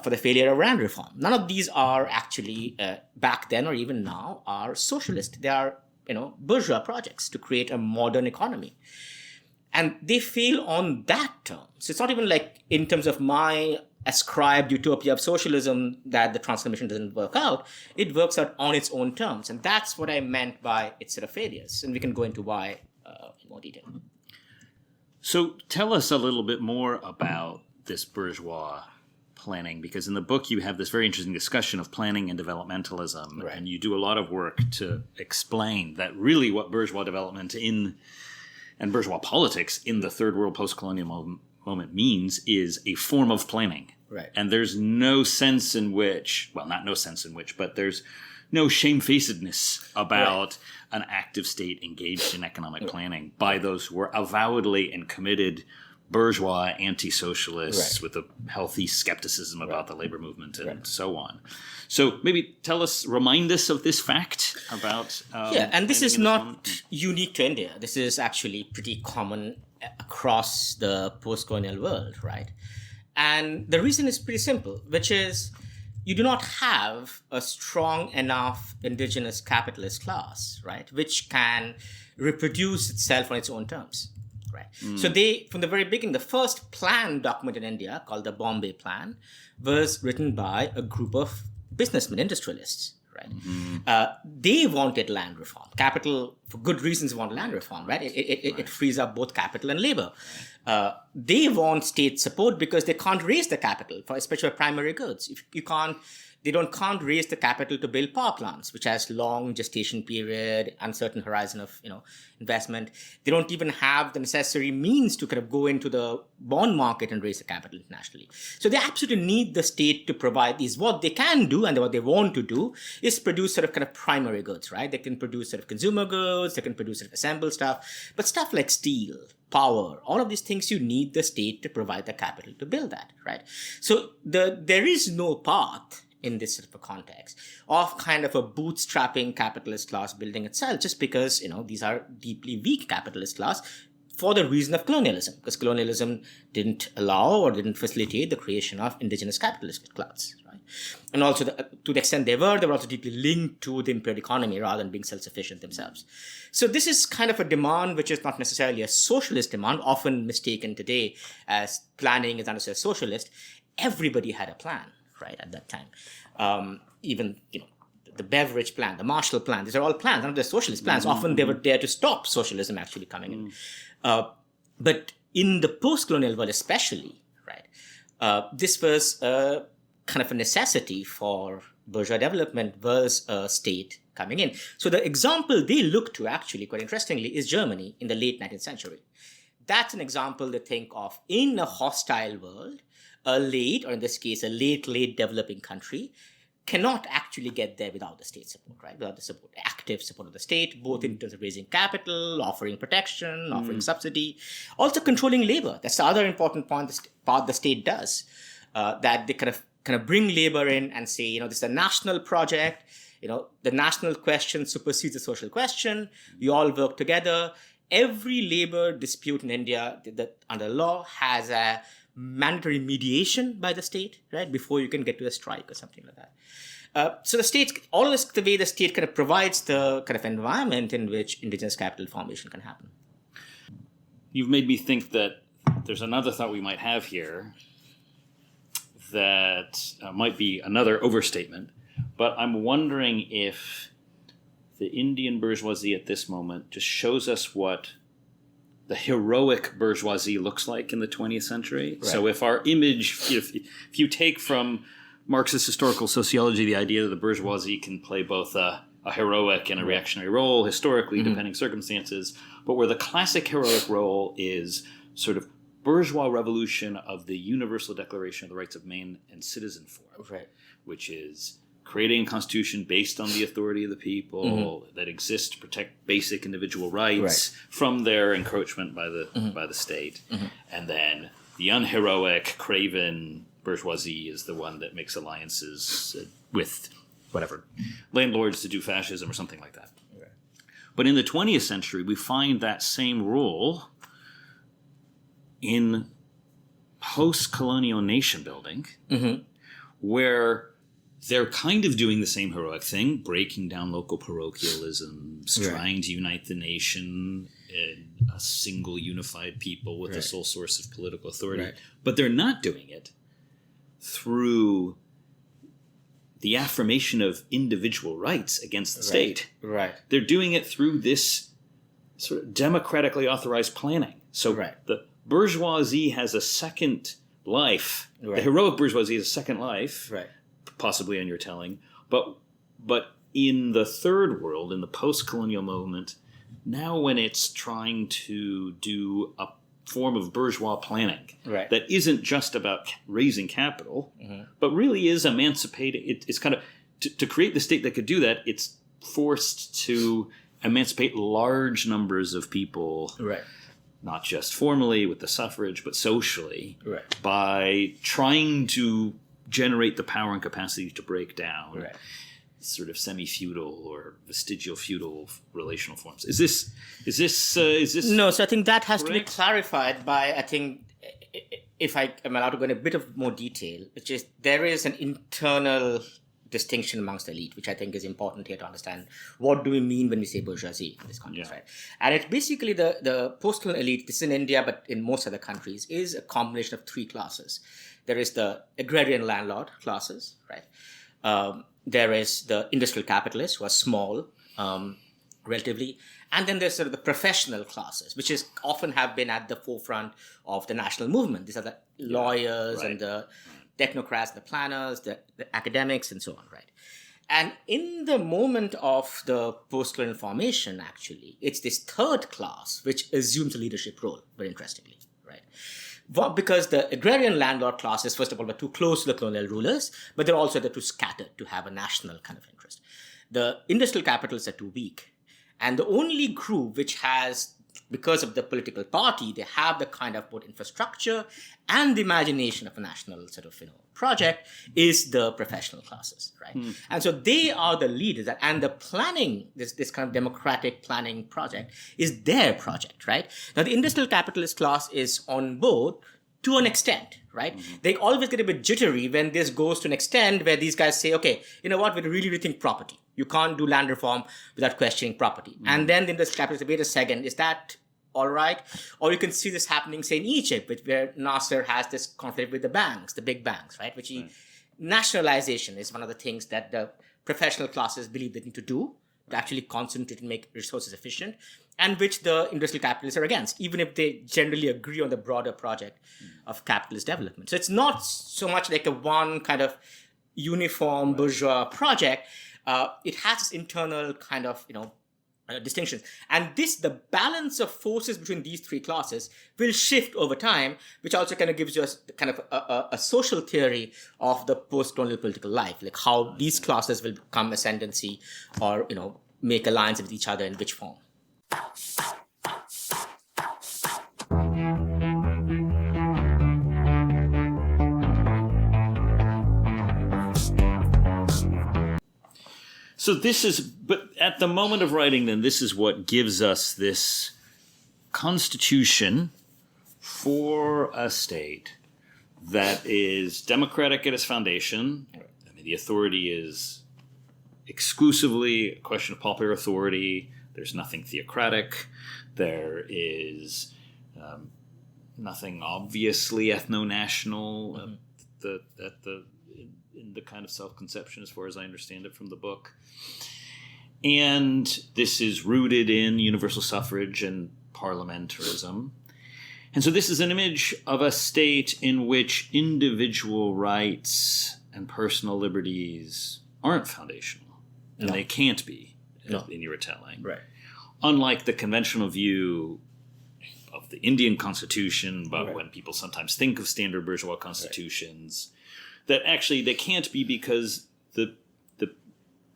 for the failure of land reform. None of these are actually back then or even now are socialist. They are bourgeois projects to create a modern economy, and they fail on that term. So it's not even like in terms of my ascribed utopia of socialism that the transformation doesn't work out. It works out on its own terms. And that's what I meant by its sort of failures. And we can go into why in more detail. So tell us a little bit more about this bourgeois planning, because in the book you have this very interesting discussion of planning and developmentalism, right. And you do a lot of work to explain that really what bourgeois development and bourgeois politics in the third world post-colonial moment means is a form of planning. Right. And there's no sense in which, well, not no sense in which, but there's no shamefacedness about an active state engaged in economic planning by those who are avowedly and committed bourgeois anti-socialists with a healthy skepticism about the labor movement and so on. So maybe remind us of this fact about... and this is not unique to India. This is actually pretty common across the post-colonial world, right? And the reason is pretty simple, which is you do not have a strong enough indigenous capitalist class, right, which can reproduce itself on its own terms, right? So from the very beginning, the first plan document in India, called the Bombay Plan, was written by a group of businessmen, industrialists, right? They wanted land reform. Capital, for good reasons, want land reform, right? It frees up both capital and labor. They want state support because they can't raise the capital, especially for primary goods. If you can't raise the capital to build power plants, which has long gestation period, uncertain horizon of investment. They don't even have the necessary means to kind of go into the bond market and raise the capital internationally. So they absolutely need the state to provide these. What they can do and what they want to do is produce sort of kind of primary goods, right? They can produce sort of consumer goods, they can produce sort of assembled stuff, but stuff like steel, power, all of these things, you need the state to provide the capital to build that, right? So there is no path in this sort of a context of kind of a bootstrapping capitalist class building itself, just because, these are deeply weak capitalist class for the reason of colonialism, because colonialism didn't allow or didn't facilitate the creation of indigenous capitalist class, right? And also to the extent they were also deeply linked to the imperial economy rather than being self-sufficient themselves. So this is kind of a demand which is not necessarily a socialist demand, often mistaken today as planning is understood as socialist. Everybody had a plan, right, at that time. Even, the Beveridge plan, the Marshall plan, these are all plans, none of the socialist plans. Often they were there to stop socialism actually coming in. But in the post-colonial world especially, right, this was kind of a necessity for bourgeois development was a state coming in. So the example they look to actually, quite interestingly, is Germany in the late 19th century. That's an example they think of in a hostile world. A late, or in this case, a late developing country cannot actually get there without the state support, right? Without the support, active support of the state, both in terms of raising capital, offering protection, offering subsidy, also controlling labor. That's the other important part the state does, that they kind of bring labor in and say, this is a national project, the national question supersedes the social question. We all work together. Every labor dispute in India that under law has a mandatory mediation by the state, right, before you can get to a strike or something like that. So the state, all of this, the way the state kind of provides the kind of environment in which indigenous capital formation can happen. You've made me think that there's another thought we might have here, that might be another overstatement, but I'm wondering if the Indian bourgeoisie at this moment just shows us what the heroic bourgeoisie looks like in the 20th century. Right. So if our image, if you take from Marxist historical sociology the idea that the bourgeoisie can play both a heroic and a reactionary role historically, depending circumstances, but where the classic heroic role is sort of bourgeois revolution of the Universal Declaration of the Rights of Man and Citizen form, right, which is creating a constitution based on the authority of the people that exists to protect basic individual rights from their encroachment by the state. And then the unheroic, craven bourgeoisie is the one that makes alliances with whatever landlords to do fascism or something like that. Right. But in the 20th century, we find that same role in post-colonial nation building, where they're kind of doing the same heroic thing, breaking down local parochialisms, trying to unite the nation in a single unified people with a sole source of political authority. Right. But they're not doing it through the affirmation of individual rights against the state. Right. They're doing it through this sort of democratically authorized planning. So the bourgeoisie has a second life. Right. The heroic bourgeoisie has a second life. Right. Possibly on your telling, but in the third world, in the post-colonial movement, now when it's trying to do a form of bourgeois planning that isn't just about raising capital, but really is emancipating. It's kind of to create the state that could do that. It's forced to emancipate large numbers of people, not just formally with the suffrage, but socially, by trying to generate the power and capacity to break down sort of semi-feudal or vestigial feudal relational forms. Is this no? So I think that has correct? To be clarified by, I think, if I am allowed to go in a bit of more detail, which is there is an internal distinction amongst the elite, which I think is important here to understand. What do we mean when we say bourgeoisie in this context, right? And it's basically the post-colonial elite, this is in India, but in most other countries, is a combination of three classes. There is the agrarian landlord classes, right? There is the industrial capitalists, who are small, relatively. And then there's sort of the professional classes, which is often have been at the forefront of the national movement. These are the lawyers and the technocrats, the planners, the academics, and so on, right? And in the moment of the post-colonial formation, actually, it's this third class which assumes a leadership role, very interestingly, right? Because the agrarian landlord classes, first of all, were too close to the colonial rulers, but they're also too scattered to have a national kind of interest. The industrial capitalists are too weak. And the only group which has, because of the political party, they have the kind of both infrastructure and the imagination of a national sort of, project, is the professional classes, right? And so they are the leaders, and the planning, this kind of democratic planning project is their project, right? Now, the industrial capitalist class is on board to an extent, right? They always get a bit jittery when this goes to an extent where these guys say, okay, you know what, we really rethink property. You can't do land reform without questioning property. And then the industrial capitalists say, wait a second, is that all right? Or you can see this happening, say, in Egypt, where Nasser has this conflict with the banks, the big banks, right? Nationalization is one of the things that the professional classes believe they need to do to actually concentrate and make resources efficient, and which the industrial capitalists are against, even if they generally agree on the broader project of capitalist development. So it's not so much like a one kind of uniform bourgeois project. It has this internal kind of, distinctions. And the balance of forces between these three classes will shift over time, which also kind of gives you a kind of a social theory of the post-colonial political life, like how these classes will become ascendancy or, make alliance with each other in which form. So but at the moment of writing, then, this is what gives us this constitution for a state that is democratic at its foundation. I mean, the authority is exclusively a question of popular authority. There's nothing theocratic. There is nothing obviously ethno-national. in the kind of self-conception, as far as I understand it from the book. And this is rooted in universal suffrage and parliamentarism. And so this is an image of a state in which individual rights and personal liberties aren't foundational. And they can't be in your telling. Right. Unlike the conventional view of the Indian constitution, but when people sometimes think of standard bourgeois constitutions, that actually they can't be because the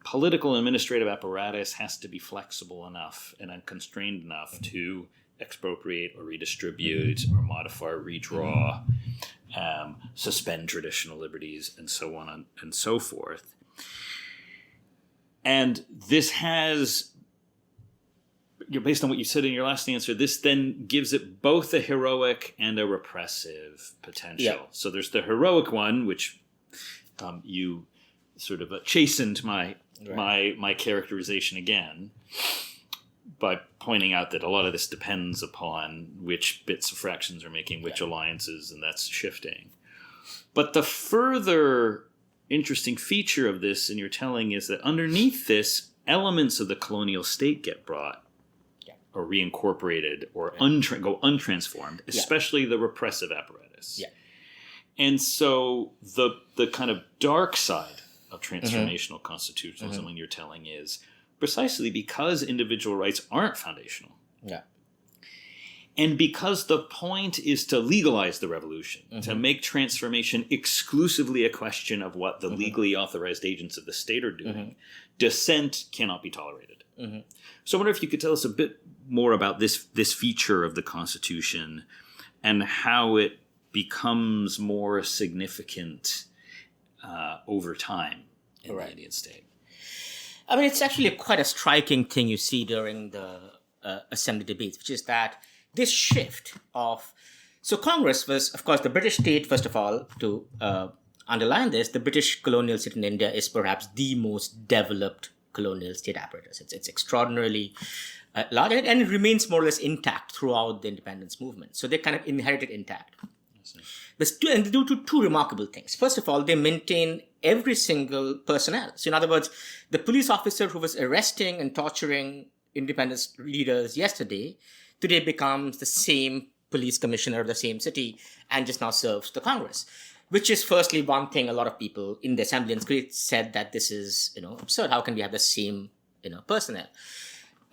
political and administrative apparatus has to be flexible enough and unconstrained enough to expropriate or redistribute or modify or redraw, suspend traditional liberties, and so on and so forth. And this has, based on what you said in your last answer, this then gives it both a heroic and a repressive potential. Yeah. So there's the heroic one, which you sort of chastened my characterization again by pointing out that a lot of this depends upon which bits of fractions are making which alliances, and that's shifting. But the further interesting feature of this in your telling is that underneath this, elements of the colonial state get brought or reincorporated or go untransformed, especially the repressive apparatus. Yeah. And so the kind of dark side of transformational constitutionalism in your telling is precisely because individual rights aren't foundational. Yeah. And because the point is to legalize the revolution, to make transformation exclusively a question of what the legally authorized agents of the state are doing, dissent cannot be tolerated. So I wonder if you could tell us a bit more about this feature of the Constitution and how it becomes more significant over time in the Indian state. I mean, it's actually quite a striking thing you see during the assembly debates, which is that this shift of... So Congress was, of course, the British state, first of all, to underline this, the British colonial state in India is perhaps the most developed colonial state apparatus. It's extraordinarily large, and it remains more or less intact throughout the independence movement. So they kind of inherited intact. And they do two remarkable things. First of all, they maintain every single personnel. So in other words, the police officer who was arresting and torturing independence leaders yesterday, today becomes the same police commissioner of the same city and just now serves the Congress. Which is firstly one thing a lot of people in the assembly and said that this is, absurd. How can we have the same, personnel?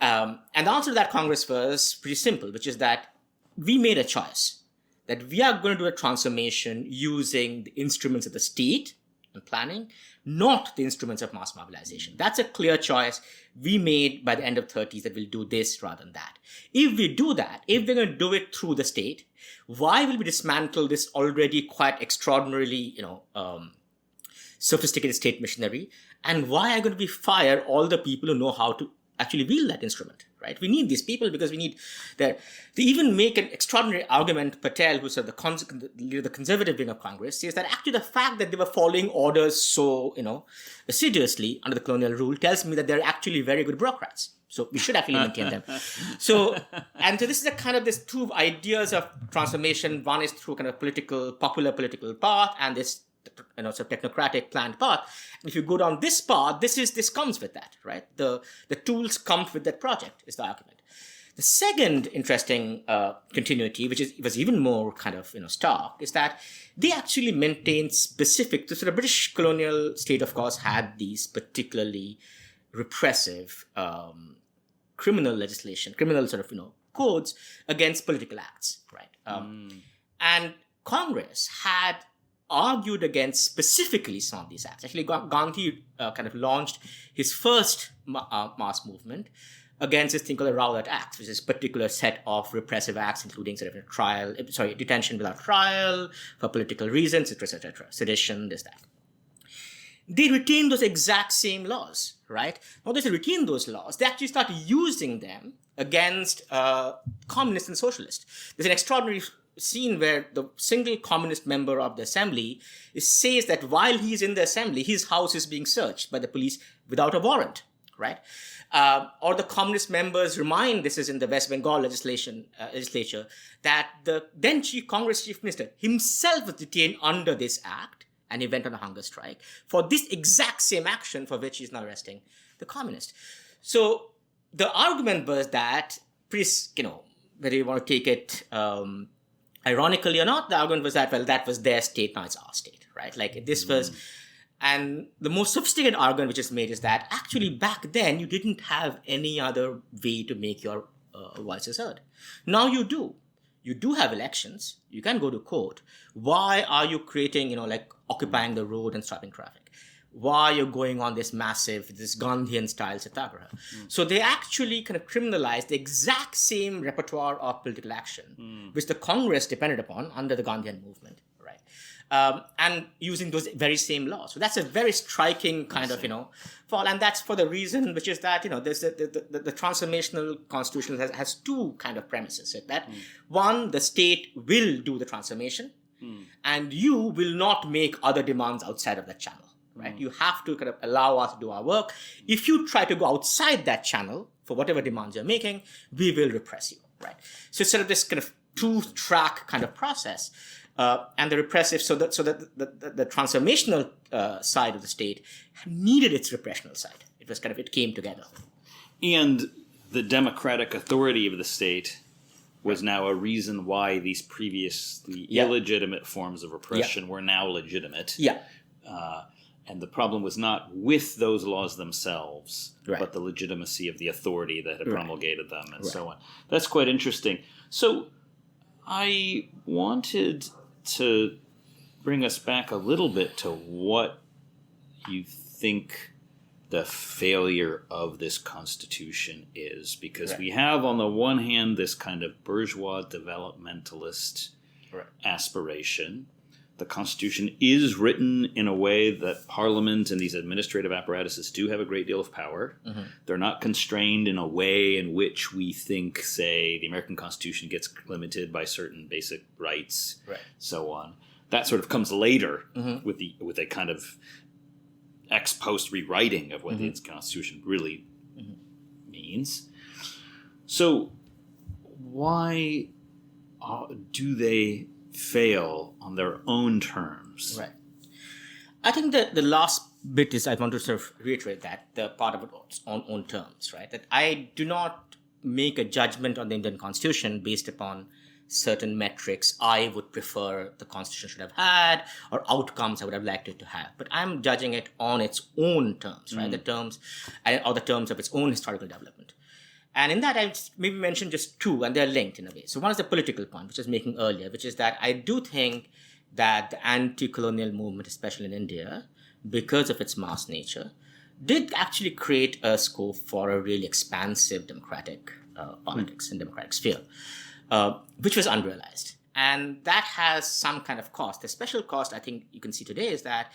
And the answer to that Congress was pretty simple, which is that we made a choice that we are going to do a transformation using the instruments of the state and planning, not the instruments of mass mobilization. That's a clear choice we made by the end of 30s that we'll do this rather than that. If we do that, if we're going to do it through the state, why will we dismantle this already quite extraordinarily, sophisticated state machinery? And why are going to be fire all the people who know how to actually wield that instrument, right? We need these people because we need that. They even make an extraordinary argument, Patel, who's the conservative wing of Congress, says that actually the fact that they were following orders so, assiduously under the colonial rule tells me that they're actually very good bureaucrats. So we should actually maintain them. So this is a kind of these two ideas of transformation. One is through kind of popular political path, and this technocratic planned path. And if you go down this path, this comes with that, right? The tools come with that project, is the argument. The second interesting continuity, which was even more kind of stark, is that they actually maintain specific. So the British colonial state, of course, had these particularly repressive criminal legislation, criminal codes against political acts, right? And Congress had argued against specifically some of these acts. Actually, Gandhi kind of launched his first mass movement against this thing called the Rowlatt Acts, which is a particular set of repressive acts, including detention without trial for political reasons, etc., sedition, this, that. They retain those exact same laws, right? Not just retain those laws, they actually start using them against communists and socialists. There's an extraordinary scene where the single communist member of the assembly says that while he's in the assembly, his house is being searched by the police without a warrant, right? Or the communist members remind, this is in the West Bengal legislature, that the then Congress chief minister himself was detained under this act and he went on a hunger strike for this exact same action for which he's now arresting the communist. So the argument was that, whether you want to take it ironically or not, the argument was that, well, that was their state, now it's our state, right? Like this was, and the most sophisticated argument which is made is that actually back then you didn't have any other way to make your voices heard. Now you do. You do have elections. You can go to court. Why are you creating, occupying the road and stopping traffic? Why are you going on this Gandhian style satyagraha? So they actually kind of criminalized the exact same repertoire of political action, which the Congress depended upon under the Gandhian movement, right? And using those very same laws. So that's a very striking kind of, fall. And that's for the reason, which is that, there's the transformational constitution has two kind of premises. That one, the state will do the transformation, and you will not make other demands outside of that channel. Right? You have to kind of allow us to do our work. If you try to go outside that channel for whatever demands you're making, we will repress you, right? So it's sort of this kind of two-track kind of process. And the repressive, so that the transformational side of the state needed its repressional side. It came together. And the democratic authority of the state was now a reason why these previously illegitimate forms of repression were now legitimate. Yeah. And the problem was not with those laws themselves, but the legitimacy of the authority that had promulgated them and so on. That's quite interesting. So I wanted to bring us back a little bit to what you think the failure of this Constitution is. Because we have, on the one hand, this kind of bourgeois developmentalist aspiration. The Constitution is written in a way that Parliament and these administrative apparatuses do have a great deal of power. They're not constrained in a way in which we think, say, the American Constitution gets limited by certain basic rights, so on. That sort of comes later with a kind of ex post rewriting of what the Constitution really means. So why do they fail on their own terms? Right. I think that the last bit is, I want to sort of reiterate that, the part of it on own terms, right? That I do not make a judgment on the Indian Constitution based upon certain metrics I would prefer the Constitution should have had or outcomes I would have liked it to have. But I'm judging it on its own terms, right? The terms of its own historical development. And in that, I maybe mentioned just two, and they're linked in a way. So one is the political point, which I was making earlier, which is that I do think that the anti-colonial movement, especially in India, because of its mass nature, did actually create a scope for a really expansive democratic politics and democratic sphere, which was unrealized. And that has some kind of cost. The special cost I think you can see today is that,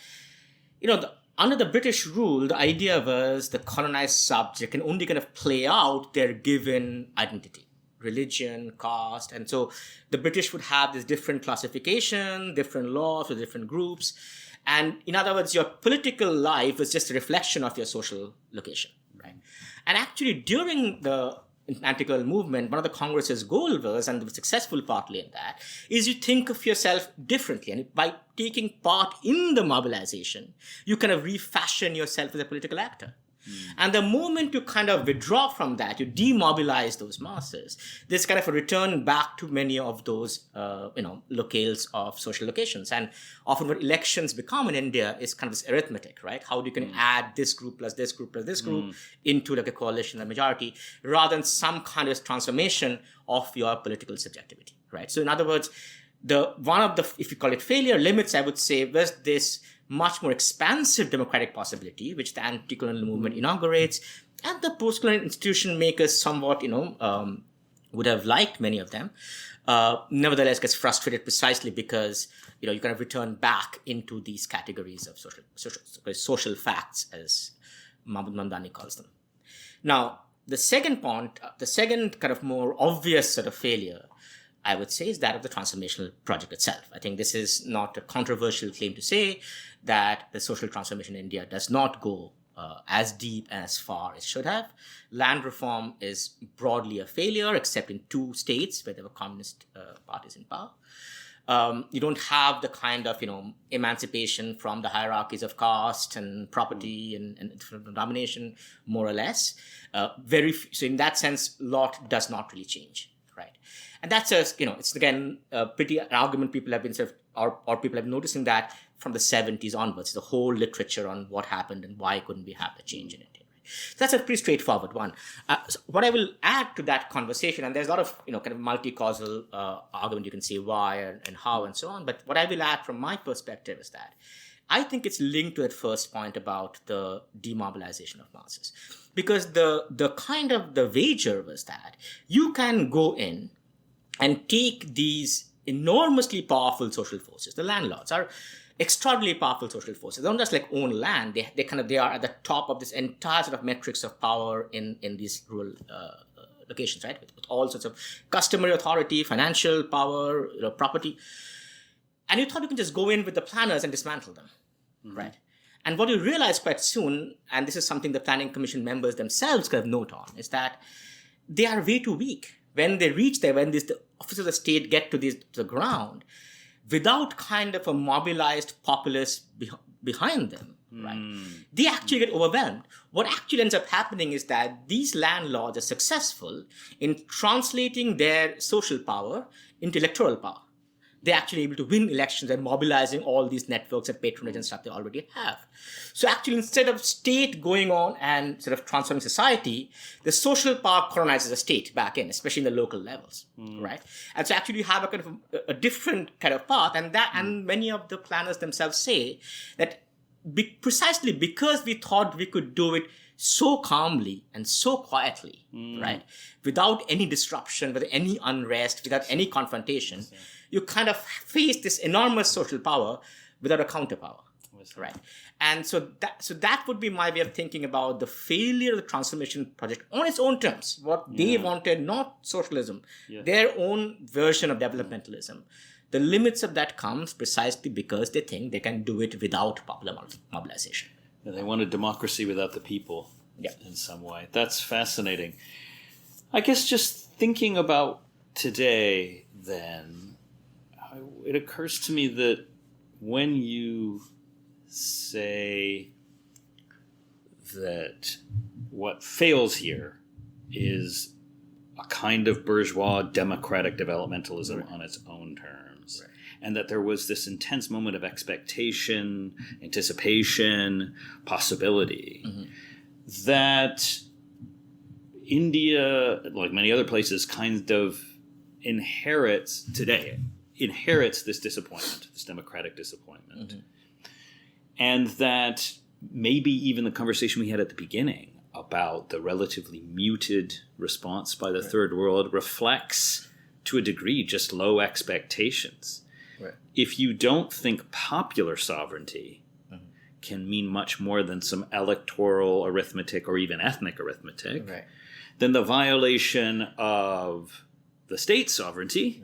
under the British rule, the idea was the colonized subject can only kind of play out their given identity, religion, caste. And so the British would have this different classification, different laws for different groups. And in other words, your political life was just a reflection of your social location, right? And actually, during the anti-colonial movement, one of the Congress's goal was, and was successful partly in that, is you think of yourself differently. And by taking part in the mobilization, you kind of refashion yourself as a political actor. And the moment you kind of withdraw from that, you demobilize those masses, there's kind of a return back to many of those, locales of social locations. And often what elections become in India is kind of this arithmetic, right? How you can add this group plus this group plus this group into like a coalition, a majority, rather than some kind of transformation of your political subjectivity, right? So in other words, one of the, if you call it failure limits, I would say, was this much more expansive democratic possibility, which the anti-colonial movement inaugurates, and the post-colonial institution makers somewhat, would have liked many of them. Nevertheless, gets frustrated precisely because, you kind of return back into these categories of social facts, as Mahmood Mamdani calls them. Now, the second point, the second kind of more obvious sort of failure, I would say, is that of the transformational project itself. I think this is not a controversial claim to say that the social transformation in India does not go as deep and as far as it should have. Land reform is broadly a failure, except in two states where there were communist parties in power. You don't have the kind of, emancipation from the hierarchies of caste and property and domination, more or less. So in that sense, lot does not really change, right? And that's it's again an argument people have been or people have been noticing that from the 70s onwards, the whole literature on what happened and why couldn't we have the change in it. So that's a pretty straightforward one. So what I will add to that conversation, and there's a lot of kind of multi-causal argument, you can say why and how and so on. But what I will add from my perspective is that I think it's linked to that first point about the demobilization of masses, because the kind of the wager was that you can go in and take these enormously powerful social forces. The landlords are extraordinarily powerful social forces. They don't just own land. They are at the top of this entire sort of matrix of power in these rural locations, right? With all sorts of customary authority, financial power, property. And you thought you can just go in with the planners and dismantle them, right? And what you realize quite soon, and this is something the Planning Commission members themselves kind of note on, is that they are way too weak. When they reach there, when the officers of the state get to the ground, without kind of a mobilized populace behind them, right? They actually get overwhelmed. What actually ends up happening is that these landlords are successful in translating their social power into electoral power. They're actually able to win elections and mobilizing all these networks and patronage and stuff they already have. So actually, instead of state going on and sort of transforming society, the social power colonizes the state back in, especially in the local levels, right? And so actually you have a kind of a different kind of path, and many of the planners themselves say that precisely because we thought we could do it so calmly and so quietly, right? Without any disruption, without any unrest, without any confrontation, you kind of face this enormous social power without a counterpower, right? And so that would be my way of thinking about the failure of the transformation project on its own terms. What they wanted, not socialism, their own version of developmentalism. The limits of that comes precisely because they think they can do it without popular mobilization. Yeah, they wanted democracy without the people in some way. That's fascinating. I guess just thinking about today then, it occurs to me that when you say that what fails here is a kind of bourgeois democratic developmentalism on its own terms, and that there was this intense moment of expectation, anticipation, possibility, that India, like many other places, kind of inherits this disappointment, this democratic disappointment. And that maybe even the conversation we had at the beginning about the relatively muted response by the third world reflects, to a degree, just low expectations. If you don't think popular sovereignty can mean much more than some electoral arithmetic or even ethnic arithmetic, then the violation of the state sovereignty,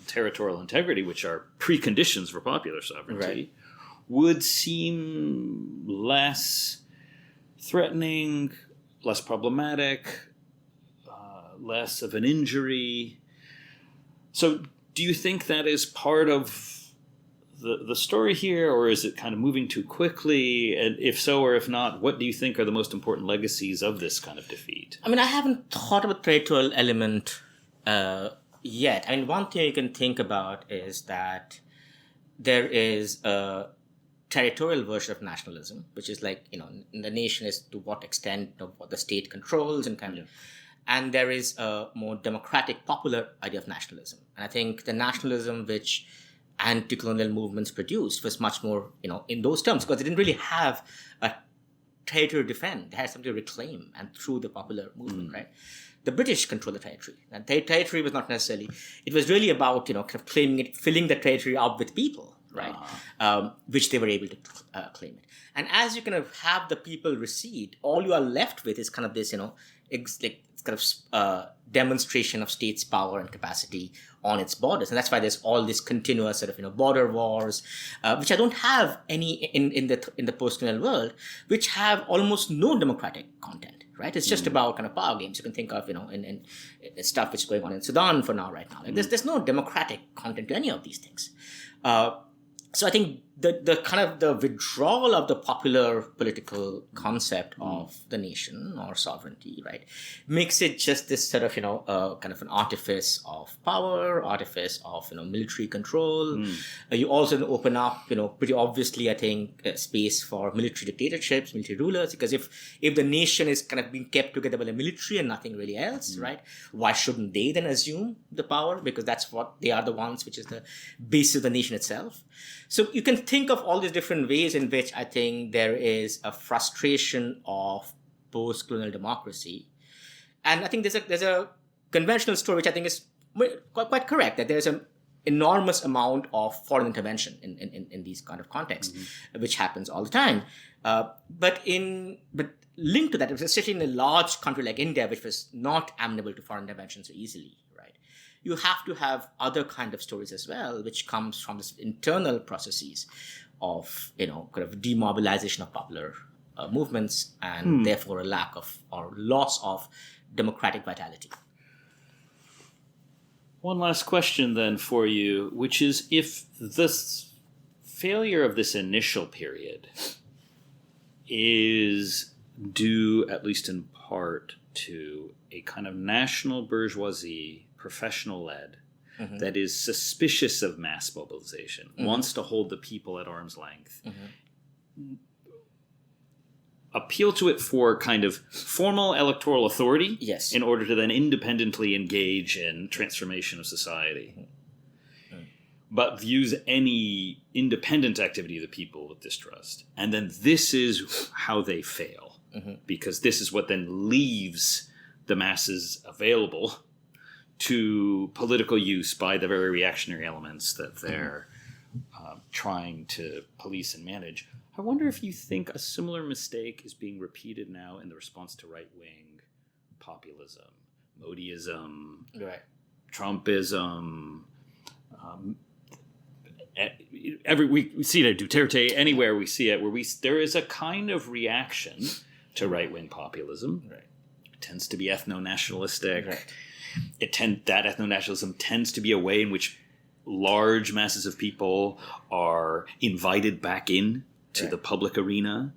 territorial integrity, which are preconditions for popular sovereignty, would seem less threatening, less problematic, less of an injury. So do you think that is part of the story here, or is it kind of moving too quickly? And if so, or if not, what do you think are the most important legacies of this kind of defeat? I mean, I haven't thought about the territorial element yet. I mean, one thing you can think about is that there is a territorial version of nationalism, which is like, the nation is to what extent of what the state controls and kind of, and there is a more democratic, popular idea of nationalism. And I think the nationalism which anti-colonial movements produced was much more, in those terms, because they didn't really have a territory to defend. They had something to reclaim, and through the popular movement, right? The British controlled the territory. And the territory was not necessarily, it was really about, kind of claiming it, filling the territory up with people, right? Which they were able to claim it. And as you kind of have the people recede, all you are left with is kind of this, demonstration of states' power and capacity on its borders, and that's why there's all this continuous sort of border wars, which I don't have any in the post-colonial world, which have almost no democratic content. Right, it's just about kind of power games. You can think of in stuff which is going on in Sudan for now, right now. Like there's no democratic content to any of these things. So I think the kind of the withdrawal of the popular political concept of the nation or sovereignty, right, makes it just this sort of kind of an artifice of power, artifice of military control. You also open up pretty obviously, I think, space for military dictatorships, military rulers, because if the nation is kind of being kept together by the military and nothing really else, right, why shouldn't they then assume the power? Because that's what they are, the ones which is the basis of the nation itself. So you can think of all these different ways in which I think there is a frustration of post-colonial democracy. And I think there's a conventional story which I think is quite correct, that there's an enormous amount of foreign intervention in these kind of contexts, which happens all the time. But linked to that, especially in a large country like India, which was not amenable to foreign intervention so easily, right? You have to have other kind of stories as well, which comes from this internal processes of, kind of demobilization of popular movements and therefore a lack of or loss of democratic vitality. One last question then for you, which is, if this failure of this initial period is due, at least in part, to a kind of national bourgeoisie, professional-led, that is suspicious of mass mobilization, wants to hold the people at arm's length, appeal to it for kind of formal electoral authority, yes, in order to then independently engage in transformation of society, but views any independent activity of the people with distrust. And then this is how they fail, because this is what then leaves the masses available to political use by the very reactionary elements that they're trying to police and manage. I wonder if you think a similar mistake is being repeated now in the response to right-wing populism, Modiism, right, Trumpism. We see it at Duterte. Anywhere we see it, there is a kind of reaction to right-wing populism. Right. It tends to be ethno-nationalistic. Right. That ethno-nationalism tends to be a way in which large masses of people are invited back in to the public arena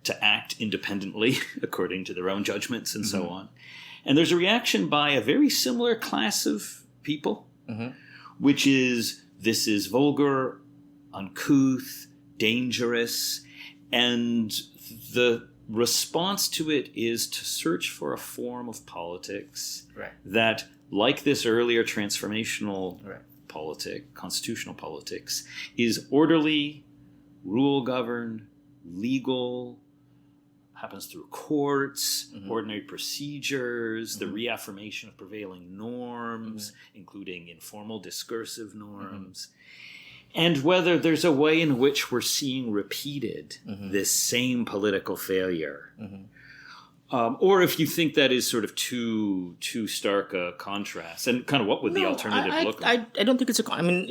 to act independently according to their own judgments and so on. And there's a reaction by a very similar class of people, which is, this is vulgar, uncouth, dangerous, and the response to it is to search for a form of politics that, like this earlier transformational politic, constitutional politics, is orderly, rule-governed, legal, happens through courts, ordinary procedures, the reaffirmation of prevailing norms, including informal discursive norms. And whether there's a way in which we're seeing repeated this same political failure. Or if you think that is sort of too stark a contrast. And kind of what would the alternative look like? I don't think it's when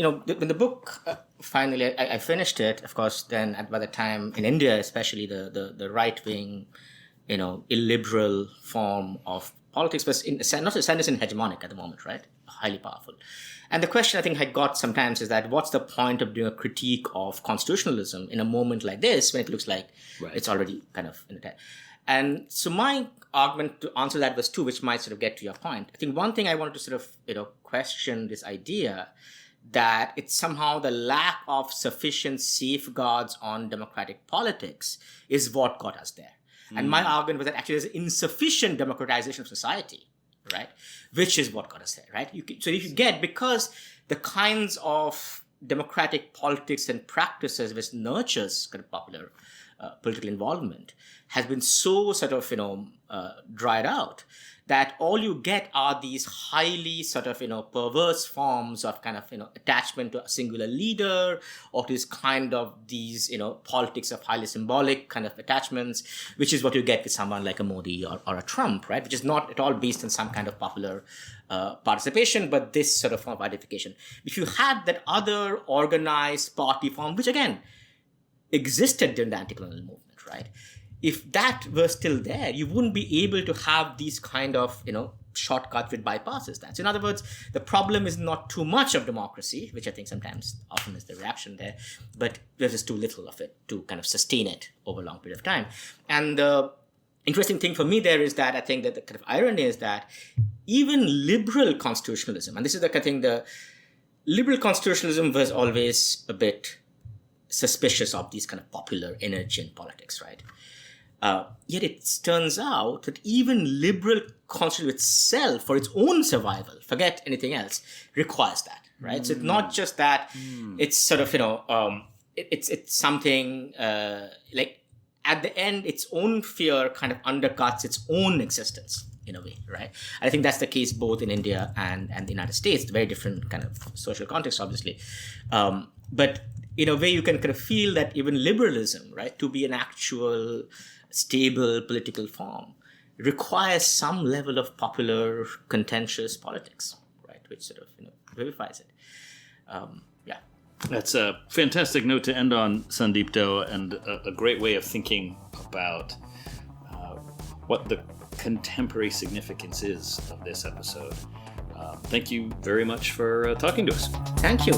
the book finally, I finished it, of course, then by the time in India, especially the right-wing, illiberal form of politics was not to say hegemonic at the moment, right? Highly powerful. And the question I think I got sometimes is that what's the point of doing a critique of constitutionalism in a moment like this when it looks like it's already kind of in attack? And so my argument to answer that was two, which might sort of get to your point. I think one thing I wanted to sort of, question this idea that it's somehow the lack of sufficient safeguards on democratic politics is what got us there. And my argument was that actually there's insufficient democratization of society, right? Which is what got us there, right? So if you get, because the kinds of democratic politics and practices which nurtures kind of popular political involvement has been so sort of, dried out that all you get are these highly sort of, perverse forms of kind of, attachment to a singular leader, or this kind of these, politics of highly symbolic kind of attachments, which is what you get with someone like a Modi or a Trump, right? Which is not at all based on some kind of popular participation, but this sort of form of identification. If you had that other organized party form, which again existed during the anti-colonial movement, right? If that were still there, you wouldn't be able to have these kind of, shortcuts which bypasses that. So in other words, the problem is not too much of democracy, which I think often is the reaction there, but there's just too little of it to kind of sustain it over a long period of time. And the interesting thing for me there is that I think that the kind of irony is that even liberal constitutionalism, and this is the kind of thing, the liberal constitutionalism was always a bit suspicious of these kind of popular energy in politics, right? Yet it turns out that even liberal constitution itself, for its own survival, forget anything else, requires that, right? So it's not just that it's sort of, it's something like at the end, its own fear kind of undercuts its own existence in a way, right? I think that's the case both in India and the United States, very different kind of social context, obviously. But in a way, you can kind of feel that even liberalism, right, to be an actual stable political form, requires some level of popular contentious politics, right, which sort of vivifies it. That's a fantastic note to end on, Sandipto, and a great way of thinking about what the contemporary significance is of this episode. Thank you very much for talking to us. Thank you.